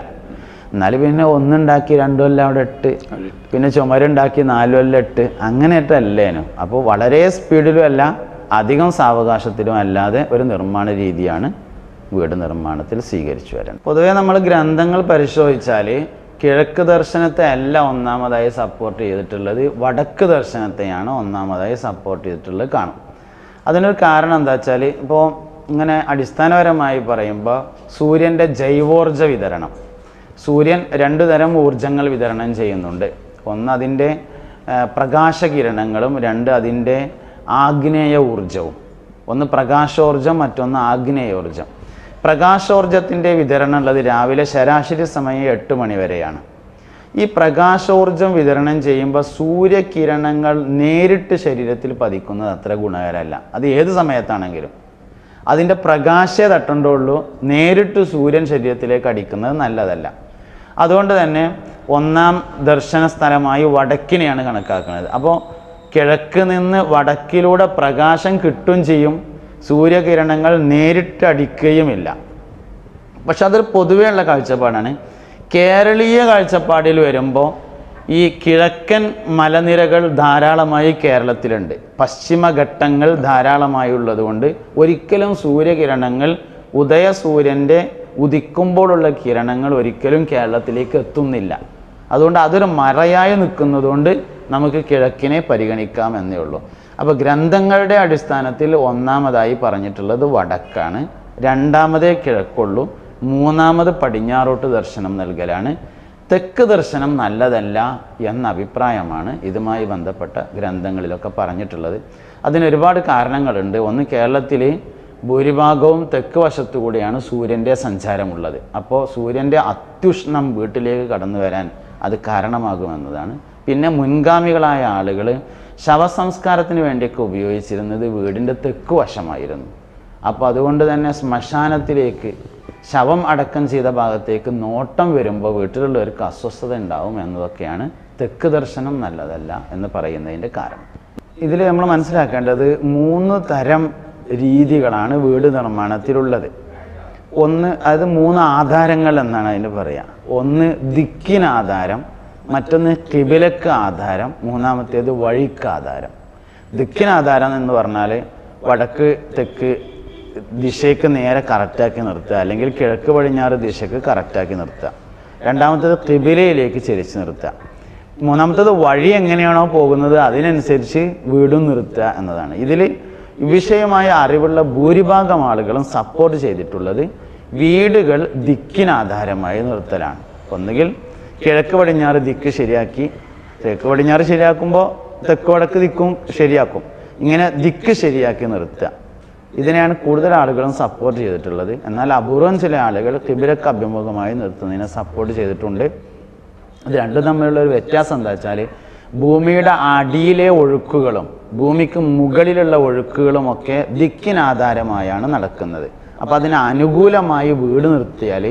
എന്നാലും പിന്നെ 1 ഉണ്ടാക്കി 2 കൊല്ലം അവിടെ ഇട്ട്, പിന്നെ ചുമരുണ്ടാക്കി 4 കൊല്ലം ഇട്ട്, അങ്ങനെയിട്ടല്ലേനു. അപ്പോൾ വളരെ സ്പീഡിലും അല്ല അധികം സാവകാശത്തിലും അല്ലാതെ ഒരു നിർമ്മാണ രീതിയാണ് വീട് നിർമ്മാണത്തിൽ സ്വീകരിച്ചു വരണം. പൊതുവേ നമ്മൾ ഗ്രന്ഥങ്ങൾ പരിശോധിച്ചാൽ കിഴക്ക് ദർശനത്തെ അല്ല ഒന്നാമതായി സപ്പോർട്ട് ചെയ്തിട്ടുള്ളത്, വടക്ക് ദർശനത്തെയാണ് ഒന്നാമതായി സപ്പോർട്ട് ചെയ്തിട്ടുള്ളത് കാണും. അതിനൊരു കാരണം എന്താ വെച്ചാൽ, ഇപ്പോൾ ഇങ്ങനെ അടിസ്ഥാനപരമായി പറയുമ്പോൾ സൂര്യൻ്റെ ജൈവോർജ വിതരണം, സൂര്യൻ 2 തരം ഊർജങ്ങൾ വിതരണം ചെയ്യുന്നുണ്ട്. ഒന്ന് അതിൻ്റെ പ്രകാശകിരണങ്ങളും, 2 അതിൻ്റെ ആഗ്നേയ ഊർജവും. ഒന്ന് പ്രകാശോർജം, മറ്റൊന്ന് ആഗ്നേയോർജം. പ്രകാശോർജത്തിൻ്റെ വിതരണം ഉള്ളത് രാവിലെ ശരാശരി സമയം 8 മണി വരെയാണ്. ഈ പ്രകാശോർജം വിതരണം ചെയ്യുമ്പോൾ സൂര്യകിരണങ്ങൾ നേരിട്ട് ശരീരത്തിൽ പതിക്കുന്നത് അത്ര ഗുണകരമല്ല. അത് ഏത് സമയത്താണെങ്കിലും അതിൻ്റെ പ്രകാശേ തട്ടേണ്ടുള്ളൂ, നേരിട്ട് സൂര്യൻ ശരീരത്തിലേക്ക് അടിക്കുന്നത് നല്ലതല്ല. അതുകൊണ്ട് തന്നെ 1-ാം ദർശന സ്ഥലമായി വടക്കിനെയാണ് കണക്കാക്കുന്നത്. അപ്പോൾ കിഴക്ക് നിന്ന് വടക്കിലൂടെ പ്രകാശം കിട്ടുകയും ചെയ്യും, സൂര്യകിരണങ്ങൾ നേരിട്ട് അടിക്കുകയുമില്ല. പക്ഷെ അതൊരു പൊതുവെയുള്ള കാഴ്ചപ്പാടാണ്. കേരളീയ കാഴ്ചപ്പാടിൽ വരുമ്പോൾ ഈ കിഴക്കൻ മലനിരകൾ ധാരാളമായി കേരളത്തിലുണ്ട്, പശ്ചിമഘട്ടങ്ങൾ ധാരാളമായി ഉള്ളതുകൊണ്ട് ഒരിക്കലും സൂര്യകിരണങ്ങൾ, ഉദയസൂര്യൻ്റെ ഉദിക്കുമ്പോഴുള്ള കിരണങ്ങൾ ഒരിക്കലും കേരളത്തിലേക്ക് എത്തുന്നില്ല. അതുകൊണ്ട് അതൊരു മറയായി നിൽക്കുന്നതുകൊണ്ട് നമുക്ക് കിഴക്കിനെ പരിഗണിക്കാം എന്നേ ഉള്ളൂ. അപ്പോൾ ഗ്രന്ഥങ്ങളുടെ അടിസ്ഥാനത്തിൽ 1-ാമതായി പറഞ്ഞിട്ടുള്ളത് വടക്കാണ്, 2-ാമതേ കിഴക്കുള്ളൂ, 3-ാമത് പടിഞ്ഞാറോട്ട് ദർശനം നൽകലാണ്. തെക്ക് ദർശനം നല്ലതല്ല എന്ന അഭിപ്രായമാണ് ഇതുമായി ബന്ധപ്പെട്ട ഗ്രന്ഥങ്ങളിലൊക്കെ പറഞ്ഞിട്ടുള്ളത്. അതിനൊരുപാട് കാരണങ്ങളുണ്ട്. ഒന്ന്, കേരളത്തിൽ ഭൂരിഭാഗവും തെക്ക് വശത്തു കൂടിയാണ് സൂര്യൻ്റെ സഞ്ചാരമുള്ളത്. അപ്പോൾ സൂര്യൻ്റെ അത്യുഷ്ണം വീട്ടിലേക്ക് കടന്നു വരാൻ അത് കാരണമാകുമെന്നതാണ്. പിന്നെ മുൻഗാമികളായ ആളുകൾ ശവസംസ്കാരത്തിന് വേണ്ടിയൊക്കെ ഉപയോഗിച്ചിരുന്നത് വീടിൻ്റെ തെക്ക് വശമായിരുന്നു. അപ്പോൾ അതുകൊണ്ട് തന്നെ ശ്മശാനത്തിലേക്ക്, ശവം അടക്കം ചെയ്ത ഭാഗത്തേക്ക് നോട്ടം വരുമ്പോൾ വീട്ടിലുള്ളവർക്ക് അസ്വസ്ഥത ഉണ്ടാവും എന്നതൊക്കെയാണ് തെക്ക് ദർശനം നല്ലതല്ല എന്ന് പറയുന്നതിൻ്റെ കാരണം. ഇതിൽ നമ്മൾ മനസ്സിലാക്കേണ്ടത് 3 തരം രീതികളാണ് വീട് നിർമ്മാണത്തിലുള്ളത്. ഒന്ന് അത് 3 ആധാരങ്ങൾ എന്നാണ് അതിന് പറയുക. ഒന്ന് ദിക്കിന് ആധാരം, മറ്റൊന്ന് കിബിലക്ക് ആധാരം, മൂന്നാമത്തേത് വഴിക്ക് ആധാരം. ദിക്കിന് ആധാരം എന്ന് പറഞ്ഞാൽ വടക്ക് തെക്ക് ദിശയ്ക്ക് നേരെ കറക്റ്റാക്കി നിർത്തുക, അല്ലെങ്കിൽ കിഴക്ക് പടിഞ്ഞാറ് ദിശയ്ക്ക് കറക്റ്റാക്കി നിർത്തുക. രണ്ടാമത്തേത് കിബിലയിലേക്ക് ചെരിച്ച് നിർത്തുക. മൂന്നാമത്തേത് വഴി എങ്ങനെയാണോ പോകുന്നത് അതിനനുസരിച്ച് വീടും നിർത്തുക എന്നതാണ്. ഇതിൽ വിഷയമായ അറിവുള്ള ഭൂരിഭാഗം ആളുകളും സപ്പോർട്ട് ചെയ്തിട്ടുള്ളത് വീടുകൾ ദിക്കിനാധാരമായി നിർത്തലാണ്. ഒന്നുകിൽ കിഴക്ക് പടിഞ്ഞാറ് ദിക്ക് ശരിയാക്കി, തെക്ക് പടിഞ്ഞാറ് ശരിയാക്കുമ്പോൾ തെക്ക് വടക്ക് ദിക്കും ശരിയാക്കും, ഇങ്ങനെ ദിക്ക് ശരിയാക്കി നിർത്തുക. ഇതിനെയാണ് കൂടുതൽ ആളുകളും സപ്പോർട്ട് ചെയ്തിട്ടുള്ളത്. എന്നാൽ അപൂർവം ചില ആളുകൾ കിബിലക്ക് അഭിമുഖമായി നിർത്തുന്നതിനെ സപ്പോർട്ട് ചെയ്തിട്ടുണ്ട്. ഇത് രണ്ടും തമ്മിലുള്ള ഒരു വ്യത്യാസം എന്താ വെച്ചാൽ, ഭൂമിയുടെ അടിയിലെ ഒഴുക്കുകളും ഭൂമിക്ക് മുകളിലുള്ള ഒഴുക്കുകളും ഒക്കെ ദിക്കിനാധാരമായാണ് നടക്കുന്നത്. അപ്പം അതിന് അനുകൂലമായി വീട് നിർത്തിയാൽ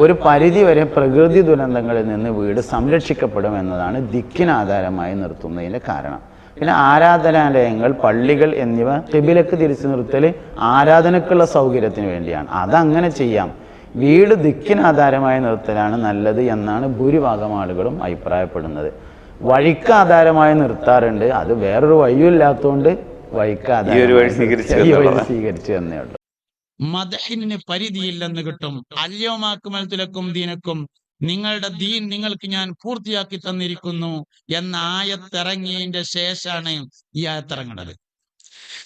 ഒരു പരിധി വരെ പ്രകൃതി ദുരന്തങ്ങളിൽ നിന്ന് വീട് സംരക്ഷിക്കപ്പെടും എന്നതാണ് ദിക്കിനാധാരമായി നിർത്തുന്നതിൻ്റെ കാരണം. പിന്നെ ആരാധനാലയങ്ങൾ, പള്ളികൾ എന്നിവ കിബിലക്ക് തിരിച്ചു നിർത്തൽ ആരാധനക്കുള്ള സൗകര്യത്തിന് വേണ്ടിയാണ്. അതങ്ങനെ ചെയ്യാം. വീട് ദിക്കിനാധാരമായി നിർത്തലാണ് നല്ലത് എന്നാണ് ഭൂരിഭാഗം ആളുകളും അഭിപ്രായപ്പെടുന്നത്. വഴിക്ക് ആധാരമായി നിർത്താറുണ്ട്. അത് വേറൊരു വഴിയില്ലാത്തതുകൊണ്ട് വഴിക്ക് ആധാരമായി സ്വീകരിച്ചു എന്നേ ഉള്ളൂ. മദഹിന് പരിധിയില്ലെന്ന് കിട്ടും. അല്യവുമാക്കുമൽത്തുലക്കും ദീനക്കും, നിങ്ങളുടെ ദീൻ നിങ്ങൾക്ക് ഞാൻ പൂർത്തിയാക്കി തന്നിരിക്കുന്നു എന്ന ആയത്തിറങ്ങിയതിന്റെ ശേഷമാണ് ഈ ആയത്തിറങ്ങുന്നത്.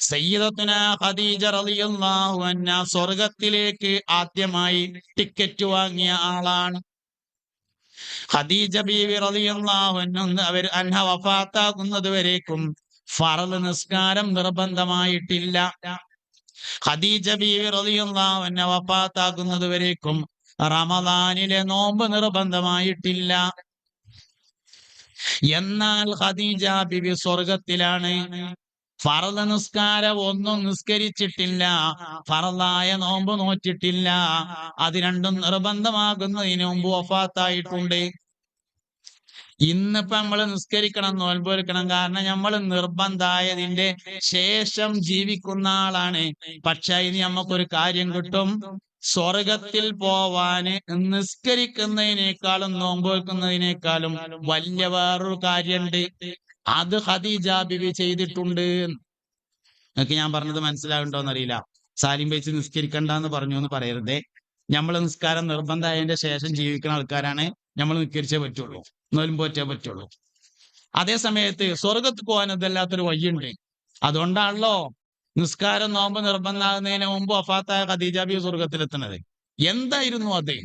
സയ്യിദത്തുന ഖദീജ റളിയല്ലാഹു അൻഹ സ്വർഗത്തിലേക്ക് ആദ്യമായി ടിക്കറ്റ് വാങ്ങിയ ആളാണ്. ഖദീജ ബീവി റളിയല്ലാഹു അൻഹ വഫാത്താകുന്നത് വരേക്കും ഫർള് നിസ്കാരം നിർബന്ധമായിട്ടില്ല. ഖദീജ ബീവി റളിയല്ലാഹു അൻഹ വഫാത്താകുന്നത് വരേക്കും റമദാനിലെ നോമ്പ് നിർബന്ധമായിട്ടില്ല. എന്നാൽ ഖദീജ ബീവി സ്വർഗത്തിലാണ്. ഫർള് നിസ്കാരം ഒന്നും നിസ്കരിച്ചിട്ടില്ല, ഫർളായ നോമ്പ് നോറ്റിട്ടില്ല. അത് രണ്ടും നിർബന്ധമാകുന്നതിന് മുമ്പ് വഫാത്തായിട്ടുണ്ട്. ഇന്നിപ്പോ നമ്മൾ നിസ്കരിക്കണം, നോൽമ്പ് എടുക്കണം, കാരണം നമ്മൾ നിർബന്ധമായതിന്റെ ശേഷം ജീവിക്കുന്ന ആളാണ്. പക്ഷെ ഇനി നമുക്കൊരു കാര്യം കിട്ടും, സ്വർഗത്തിൽ പോവാന് നിസ്കരിക്കുന്നതിനേക്കാളും നോമ്പ് വെക്കുന്നതിനേക്കാളും വലിയ വേറൊരു കാര്യമുണ്ട്. അത് ഖദീജ ബിബി ചെയ്തിട്ടുണ്ട്. നിങ്ങൾക്ക് ഞാൻ പറഞ്ഞത് മനസ്സിലാവുണ്ടോന്നറിയില്ല. സാലിം വെച്ച് നിസ്കരിക്കണ്ടെന്ന് പറഞ്ഞു എന്ന് പറയരുതേ. നമ്മൾ നിസ്കാരം നിർബന്ധമായതിന്റെ ശേഷം ജീവിക്കുന്ന ആൾക്കാരാണ്. നമ്മൾ നിസ്കരിച്ചേ പറ്റുള്ളൂ, നോലും പോറ്റേ പറ്റുള്ളൂ. അതേ സമയത്ത് സ്വർഗത്ത് പോകാൻ ഇതല്ലാത്തൊരു വഴിയുണ്ട്. അതുകൊണ്ടാണല്ലോ നിസ്കാരം നോമ്പ് നിർബന്ധമാകുന്നതിന് മുമ്പ് വഫാത്തായ ഖദീജ ബി സ്വർഗത്തിലെത്തുന്നത്. എന്തായിരുന്നു അത്?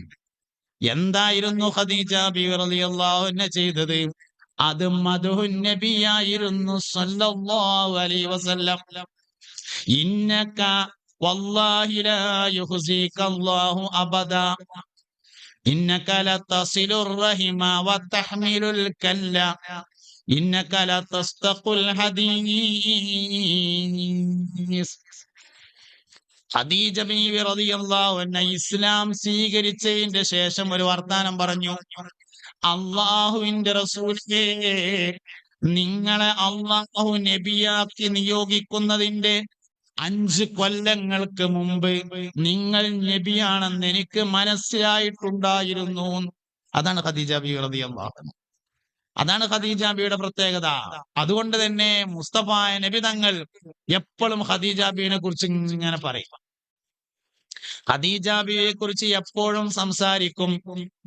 എന്തായിരുന്നു ഖദീജ ബി റളിയല്ലാഹു അൻഹ ചെയ്തത്? അത് മദ്ഹുൻ നബിയായിരുന്നു സല്ലല്ലാഹു അലൈഹി വസല്ലം. ഇന്നക വല്ലാഹി ലാ യുഖ്സിക അല്ലാഹു അബദാ, ഇന്നക ലതസിലുർ റഹിമ വതഹ്മിലുൽ കല്ല, ഇന്നക ലതസ്തഖുൽ ഹദീസ്. ഖദീജ ബീവി റളിയല്ലാഹു അൻഹ ഇസ്ലാം സ്വീകരിച്ചതിന്റെ ശേഷം ഒരു വർത്താനം പറഞ്ഞു. അള്ളാഹുവിന്റെ റസൂലേ, നിങ്ങളെ അള്ളാഹു നബിയാക്കി നിയോഗിക്കുന്നതിന്റെ 5 കൊല്ലങ്ങൾക്ക് മുമ്പ് നിങ്ങൾ നബിയാണെന്ന് എനിക്ക് മനസ്സിലായിട്ടുണ്ടായിരുന്നു. അതാണ് ഖദീജ ബീവി റളിയല്ലാഹു അൻഹ. അതാണ് ഖദീജ ബീവിയുടെ പ്രത്യേകത. അതുകൊണ്ട് തന്നെ മുസ്തഫ നബി തങ്ങൾ എപ്പോഴും ഖദീജ ബീവിനെ കുറിച്ച് ഇങ്ങനെ പറയും. ഖദീജ ബീവിയെ കുറിച്ച് എപ്പോഴും സംസാരിക്കും.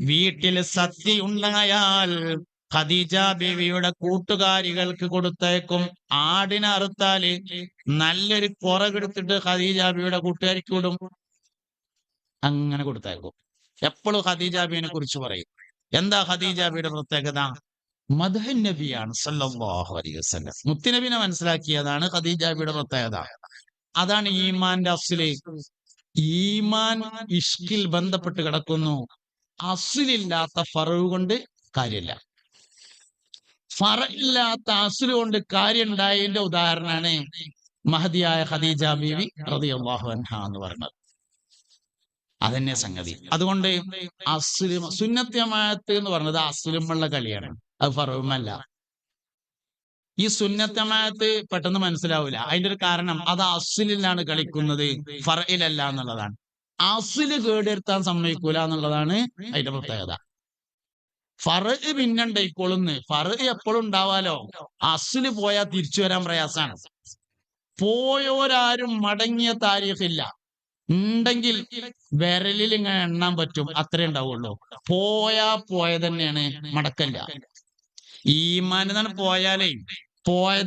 വീട്ടിൽ സദ്യ ഉണ്ടായാൽ ഖദീജ ബീവിയുടെ കൂട്ടുകാരികൾക്ക് കൊടുത്തേക്കും. ആടിനെ അറുത്താല് നല്ലൊരു കുറകെടുത്തിട്ട് ഖദീജ ബീവിയുടെ കൂട്ടുകാരിക്ക് വിടും. അങ്ങനെ കൊടുത്തേക്കും. എപ്പോഴും ഖദീജ ബീവിനെ കുറിച്ച് പറയും. എന്താ ഖദീജ ബീവിയുടെ പ്രത്യേകത? മദ്ഹുൻ നബിയാണ് സല്ലല്ലാഹു അലൈഹി വസല്ലം. മുത്തുനബിനെ മനസ്സിലാക്കിയതാണ് ഖദീജ ബീവിയുടെ പ്രത്യേകത. അതാണ് ഈമാന്റെ അസ്ല്. ഈമാൻ ഇഷ്കിൽ ബന്ധപ്പെട്ട് കിടക്കുന്നു. അസ്ലില്ലാത്ത ഫറു കൊണ്ട് കാര്യമില്ല. ഫറയില്ലാത്ത അസ്ല് കൊണ്ട് കാര്യം ഉണ്ടായതിന്റെ ഉദാഹരണമാണ് മഹദിയായ ഖദീജ ബീവി റളിയല്ലാഹു അൻഹ എന്ന് പറയുന്നത്. അതന്നെ സംഗതി. അതുകൊണ്ട് അസ്ല് സുന്നത്ത് ജമാഅത്ത് എന്ന് പറയുന്നത് അസ്ലുമുള്ള കളിയാണ്, അത് ഫറവുമല്ല. ഈ സുന്നത്ത് ജമാഅത്ത് പെട്ടെന്ന് മനസ്സിലാവില്ല. അതിന്റെ ഒരു കാരണം അത് അസ്ലിലാണ് കളിക്കുന്നത്, ഫറയിലല്ല എന്നുള്ളതാണ്. അസ്ല് കേടുവരുത്താൻ സമ്മതിക്കൂല എന്നുള്ളതാണ് അതിന്റെ പ്രത്യേകത. ഫറ് പിന്നെ ഉണ്ടായിക്കോളുന്ന്. ഫറ് എപ്പോഴും ഉണ്ടാവാലോ. അസ്ല് പോയാൽ തിരിച്ചു വരാൻ പ്രയാസാണ്. പോയോരാരും മടങ്ങിയ താരീഖില്ല. ഉണ്ടെങ്കിൽ വിരലിൽ ഇങ്ങനെ എണ്ണാൻ പറ്റും, അത്രേ ഉണ്ടാവുള്ളൂ. പോയ തന്നെയാണ്, മടക്കല്ല. ഈമാനെന്നാണ് പോയാലേ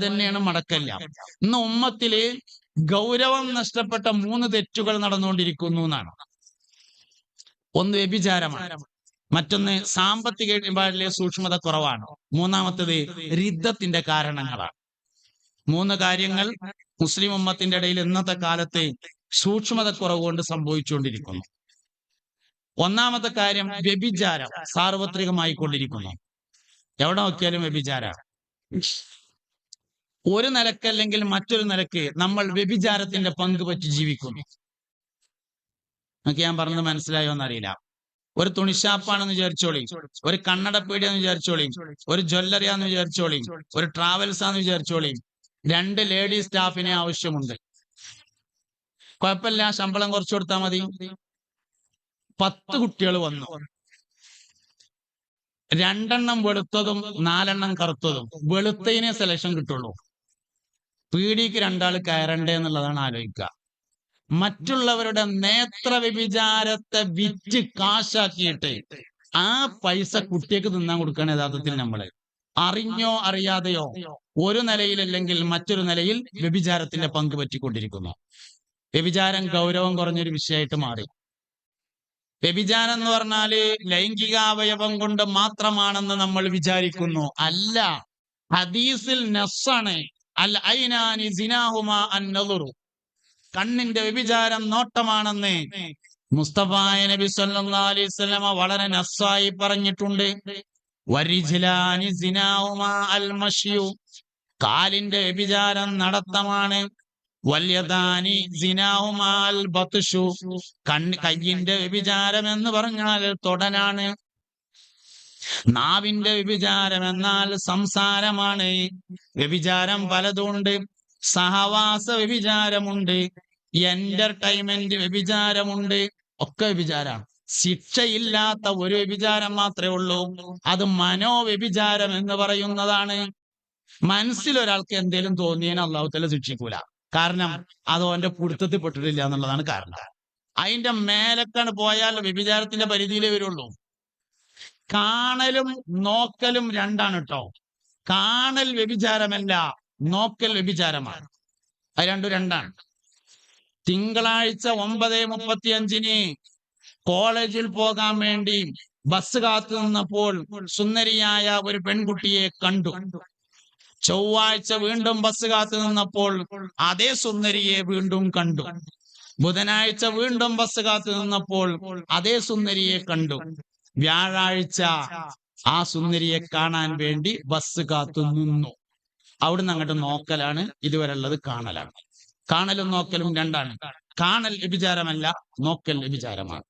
തന്നെയാണ്, മടക്കല്ല. ഇന്ന് ഉമ്മത്തില് ഗൗരവം നഷ്ടപ്പെട്ട 3 തെറ്റുകൾ നടന്നുകൊണ്ടിരിക്കുന്നു എന്നാണ്. ഒന്ന് വ്യഭിചാരമാണ്, മറ്റൊന്ന് സാമ്പത്തിക ഇടപാടിലെ സൂക്ഷ്മത കുറവാണ്, മൂന്നാമത്തേത് രിദ്ദത്തിന്റെ കാരണങ്ങളാണ്. 3 കാര്യങ്ങൾ മുസ്ലിം ഉമ്മത്തിന്റെ ഇടയിൽ ഇന്നത്തെ കാലത്ത് സൂക്ഷ്മത കുറവ് കൊണ്ട് സംഭവിച്ചുകൊണ്ടിരിക്കുന്നു. ഒന്നാമത്തെ കാര്യം വ്യഭിചാരം സാർവത്രികമായി കൊണ്ടിരിക്കുന്നു. എവിടെ നോക്കിയാലും വ്യഭിചാരമാണ്. ഒരു നിലക്കല്ലെങ്കിൽ മറ്റൊരു നിലക്ക് നമ്മൾ വ്യഭിചാരത്തിന്റെ പങ്ക് പറ്റി ജീവിക്കുന്നു. ഞാൻ പറഞ്ഞത് മനസ്സിലായോ എന്നറിയില്ല. ഒരു തുണിഷാപ്പാണെന്ന് വിചാരിച്ചോളി, ഒരു കണ്ണടപ്പീടിയാന്ന് വിചാരിച്ചോളി, ഒരു ജ്വല്ലറിയാന്ന് വിചാരിച്ചോളി, ഒരു ട്രാവൽസ് ആന്ന് വിചാരിച്ചോളി. 2 ലേഡി സ്റ്റാഫിനെ ആവശ്യമുണ്ട്. കുഴപ്പമില്ല, ശമ്പളം കുറച്ചു കൊടുത്താൽ മതി. 10 കുട്ടികൾ വന്നു. 2 വെളുത്തതും 4 കറുത്തതും. വെളുത്തതിനെ സെലക്ഷൻ കിട്ടുള്ളൂ. പീടിക്ക് 2 ആൾ കയറണ്ടേ എന്നുള്ളതാണ് ആലോചിക്കുക. മറ്റുള്ളവരുടെ നേത്ര വ്യഭിചാരത്തെ വിറ്റ് കാശാക്കിയിട്ട് ആ പൈസ കുട്ടിക്ക് തിന്നാൻ കൊടുക്കുകയാണ് യഥാർത്ഥത്തിൽ നമ്മള്. അറിഞ്ഞോ അറിയാതെയോ ഒരു നിലയിലല്ലെങ്കിൽ മറ്റൊരു നിലയിൽ വ്യഭിചാരത്തിന്റെ പങ്ക് പറ്റിക്കൊണ്ടിരിക്കുന്നു. വ്യഭിചാരം ഗൗരവം കുറഞ്ഞൊരു വിഷയമായിട്ട് മാറി. വ്യഭിചാരം എന്ന് പറഞ്ഞാല് ലൈംഗികാവയവം കൊണ്ട് മാത്രമാണെന്ന് നമ്മൾ വിചാരിക്കുന്നു. അല്ല, ഹദീസിൽ നസ്സാണ്. അൽ ഐനാനി സിനാഹുമാ അൻ-നദറു. കണ്ണിന്റെ വ്യഭിചാരം നോട്ടമാണെന്ന് മുസ്തഫായ നബി സല്ലല്ലാഹു അലൈഹി വസല്ലമ വളരെ നസ്സായി പറഞ്ഞിട്ടുണ്ട്. വരിജ്ലാനി സിനാഹുമാ അൽ-മശ്യു. കാലിന്റെ വ്യഭിചാരം നടത്തമാണ്. വല്യദാനി സിനാഹുമാ അൽ-ബത്ഷു. കയ്യിന്റെ വ്യഭിചാരം എന്ന് പറഞ്ഞാൽ തൊടനാണ്. നാവിന്റെ വ്യഭിചാരം എന്നാൽ സംസാരമാണ്. വ്യഭിചാരം പലതുണ്ട്. സഹവാസ വ്യഭിചാരമുണ്ട്, എന്റർടൈൻമെന്റ് വ്യഭിചാരമുണ്ട്. ഒക്കെ വ്യഭിചാരമാണ്. ശിക്ഷയില്ലാത്ത ഒരു വ്യഭിചാരം മാത്രമേ ഉള്ളൂ. അത് മനോവ്യഭിചാരം എന്ന് പറയുന്നതാണ്. മനസ്സിലൊരാൾക്ക് എന്തെങ്കിലും തോന്നിയതിന് അള്ളാഹു തആല ശിക്ഷിക്കൂല. കാരണം അത് അവന്റെ പിടുത്തത്തിൽ പെട്ടിട്ടില്ല എന്നുള്ളതാണ് കാരണം. അതിന്റെ മേലക്കാണ് പോയാൽ വ്യഭിചാരത്തിന്റെ പരിധിയിലേ വരുള്ളൂ. കാണലും നോക്കലും 2 കേട്ടോ. കാണൽ വ്യഭിചാരമല്ല, നോക്കൽ വ്യഭിചാരമാണ്. അത് 2 തിങ്കളാഴ്ച 9:35 കോളേജിൽ പോകാൻ വേണ്ടി ബസ് കാത്തു നിന്നപ്പോൾ സുന്ദരിയായ ഒരു പെൺകുട്ടിയെ കണ്ടു. ചൊവ്വാഴ്ച വീണ്ടും ബസ് കാത്തു നിന്നപ്പോൾ അതേ സുന്ദരിയെ വീണ്ടും കണ്ടു. ബുധനാഴ്ച വീണ്ടും ബസ് കാത്തു നിന്നപ്പോൾ അതേ സുന്ദരിയെ കണ്ടു. വ്യാഴാഴ്ച ആ സുന്ദരിയെ കാണാൻ വേണ്ടി ബസ് കാത്തു നിന്നു. അവിടുന്ന് അങ്ങോട്ട് നോക്കലാണ്, ഇതുവരെ ഉള്ളത് കാണലാണ്. കാണലും നോക്കലും 2. കാണൽ വ്യഭിചാരമല്ല, നോക്കൽ വ്യഭിചാരമാണ്.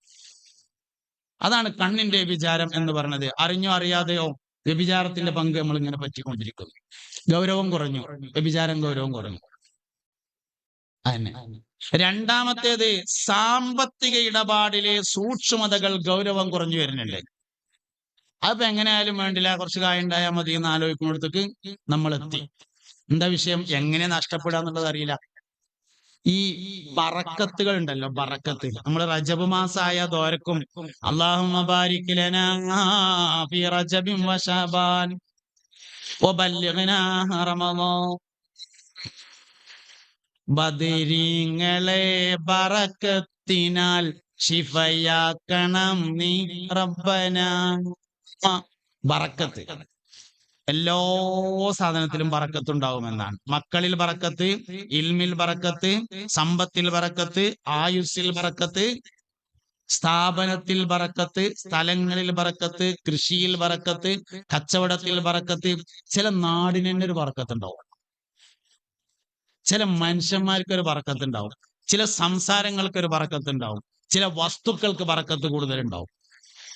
അതാണ് കണ്ണിന്റെ വ്യഭിചാരം എന്ന് പറഞ്ഞത്. അറിഞ്ഞോ അറിയാതെയോ വ്യഭിചാരത്തിന്റെ പങ്ക് നമ്മൾ ഇങ്ങനെ പറ്റിക്കൊണ്ടിരിക്കുന്നു. ഗൗരവം കുറഞ്ഞു, വ്യഭിചാരം ഗൗരവം കുറഞ്ഞു. അതന്നെ. രണ്ടാമത്തേത് സാമ്പത്തിക ഇടപാടിലെ സൂക്ഷ്മതകൾ ഗൗരവം കുറഞ്ഞു വരുന്നുണ്ട്. അതിപ്പോ എങ്ങനെയായാലും വേണ്ടില്ല, കുറച്ച് കാര്യം ഉണ്ടായാൽ മതി എന്ന് ആലോചിക്കുന്നിടത്തേക്ക് നമ്മൾ എത്തി. എന്താ വിഷയം? എങ്ങനെ നഷ്ടപ്പെടാന്നുള്ളത് അറിയില്ല. ഈ ബറക്കത്തുകൾ ഉണ്ടല്ലോ, ബറക്കത്ത്. നമ്മൾ റജബ് മാസമായ ദോരക്കും അല്ലാഹുമ്മ ബാരിക് ലനാ ഫീ റജബിൻ വ ശഅബാൻ വബല്ലിഗ്നാ റമളാൻ. ബദരീങ്ങളെ ബറക്കത്തിനാൽ ശിഫയാക്കണം നീ റബ്ബനാ. ബറക്കത്ത് എല്ലാ സാധനത്തിലും ബറക്കത്ത് ഉണ്ടാവുമെന്നാണ്. മക്കളിൽ ബറക്കത്ത്, ഇൽമിൽ ബറക്കത്ത്, സമ്പത്തിൽ ബറക്കത്ത്, ആയുസ്സിൽ ബറക്കത്ത്, സ്ഥാപനത്തിൽ ബറക്കത്ത്, സ്ഥലങ്ങളിൽ ബറക്കത്ത്, കൃഷിയിൽ ബറക്കത്ത്, കച്ചവടത്തിൽ ബറക്കത്ത്. ചില നാടിന് തന്നെ ഒരു ബറക്കത്ത് ഉണ്ടാവും, ചില മനുഷ്യന്മാർക്ക് ഒരു ബറക്കത്ത് ഉണ്ടാവും, ചില സംസാരങ്ങൾക്ക് ഒരു ബറക്കത്ത് ഉണ്ടാവും, ചില വസ്തുക്കൾക്ക് ബറക്കത്ത് കൂടുതലുണ്ടാവും.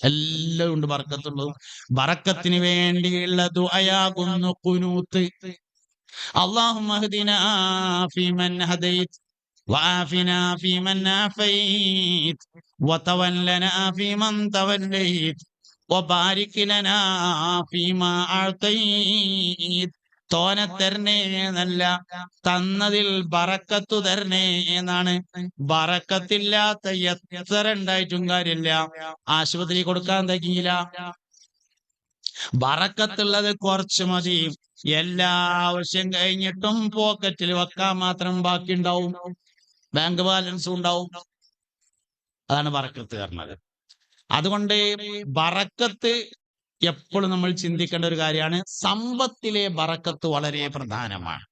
എല്ലാം ഉണ്ട് ബറക്കത്തുള്ളതും. ബറക്കത്തിന് വേണ്ടിയുള്ള ദുആയാകുന്നു ഖുനൂത്ത്. അല്ലാഹുമ്മ ഹ്ദിനാ ഫീമൻ ഹദൈത് വആഫിനാ ഫീമൻ ആഫൈത് വതവല്ലനാ ഫീമൻ തവല്ലൈത് വബാരിക് ലനാ ഫീമാ അഅതൈത്. തോനെ തരണേ എന്നല്ല, തന്നതിൽ ബറക്കത്തു തരണേ എന്നാണ്. ബറക്കത്തില്ലാത്ത എത്ര ഉണ്ടായിട്ടും കാര്യമില്ല, ആശുപത്രി കൊടുക്കാൻ തയ്ക്കില്ല. ബറക്കത്തുള്ളത് കുറച്ച് മതി. എല്ലാ ആവശ്യം കഴിഞ്ഞിട്ടും പോക്കറ്റിൽ വെക്കാൻ മാത്രം ബാക്കി ഉണ്ടാവും, ബാങ്ക് ബാലൻസും ഉണ്ടാവും. അതാണ് ബറക്കത്ത് പറഞ്ഞത്. അതുകൊണ്ട് ബറക്കത്ത് എപ്പോഴും നമ്മൾ ചിന്തിക്കേണ്ട ഒരു കാര്യമാണ്. സമ്പത്തിലെ ബറക്കത്ത് വളരെ പ്രധാനമാണ്.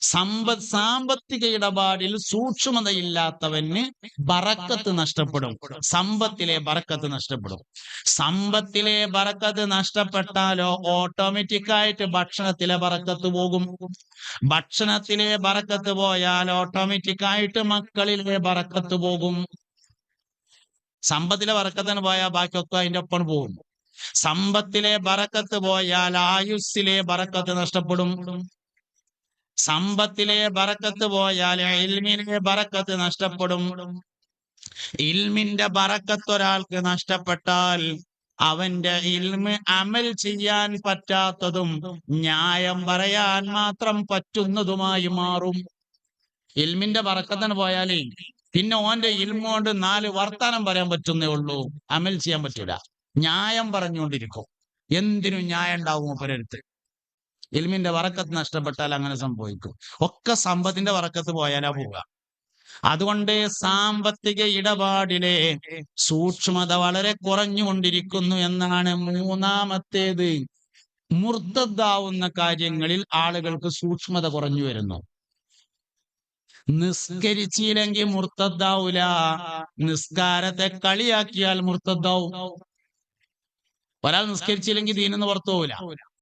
സാമ്പത്തിക ഇടപാടിൽ സൂക്ഷ്മതയില്ലാത്തവന് ബറക്കത്ത് നഷ്ടപ്പെടും, സമ്പത്തിലെ ബറക്കത്ത് നഷ്ടപ്പെടും. സമ്പത്തിലെ ബറക്കത്ത് നഷ്ടപ്പെട്ടാലോ ഓട്ടോമാറ്റിക്കായിട്ട് ഭക്ഷണത്തിലെ ബറക്കത്ത് പോകും. ഭക്ഷണത്തിലെ ബറക്കത്ത് പോയാൽ ഓട്ടോമാറ്റിക്കായിട്ട് മക്കളിലെ ബറക്കത്ത് പോകും. സമ്പത്തിലെ ബറക്കത്തിന് പോയാൽ ബാക്കിയൊക്കെ അതിന്റെ ഒപ്പം പോകും. സമ്പത്തിലെ ബറക്കത്ത് പോയാൽ ആയുസ്സിലെ ബറക്കത്ത് നഷ്ടപ്പെടും. സമ്പത്തിലെ ബറക്കത്ത് പോയാൽ ഇൽമിലെ ബറക്കത്ത് നഷ്ടപ്പെടും. ഇൽമിന്റെ ബറക്കത്ത് ഒരാൾക്ക് നഷ്ടപ്പെട്ടാൽ അവന്റെ ഇൽമ് അമൽ ചെയ്യാൻ പറ്റാത്തതും ന്യായം പറയാൻ മാത്രം പറ്റുന്നതുമായി മാറും. ഇൽമിന്റെ ബറക്കത്തിന് പോയാലേ പിന്നെ ഓന്റെ ഇൽമ കൊണ്ട് 4 വർത്താനം പറയാൻ പറ്റുന്നേ ഉള്ളൂ, അമൽ ചെയ്യാൻ പറ്റൂല. ന്യായം പറഞ്ഞുകൊണ്ടിരിക്കും, എന്തിനും ന്യായം ഉണ്ടാവും മൂപ്പരടുത്ത്. ഇൽമിന്റെ ബറക്കത്ത് നഷ്ടപ്പെട്ടാൽ അങ്ങനെ സംഭവിക്കും. ഒക്കെ സമ്പത്തിന്റെ ബറക്കത്ത് പോയാലാ പോവുക. അതുകൊണ്ട് സാമ്പത്തിക ഇടപാടിലെ സൂക്ഷ്മത വളരെ കുറഞ്ഞുകൊണ്ടിരിക്കുന്നു എന്നാണ്. മൂന്നാമത്തേത്, മുർത്തദ്ദാവുന്ന കാര്യങ്ങളിൽ ആളുകൾക്ക് സൂക്ഷ്മത കുറഞ്ഞു വരുന്നു. നിസ്കരിച്ചില്ലെങ്കിൽ മുർത്തദ്ദാവൂല, നിസ്കാരത്തെ കളിയാക്കിയാൽ മുർത്തദ്ദാവും. ഒരാൾ നിസ്കരിച്ചില്ലെങ്കിൽ ദീനിന്ന് പുറത്തു പോവില്ല.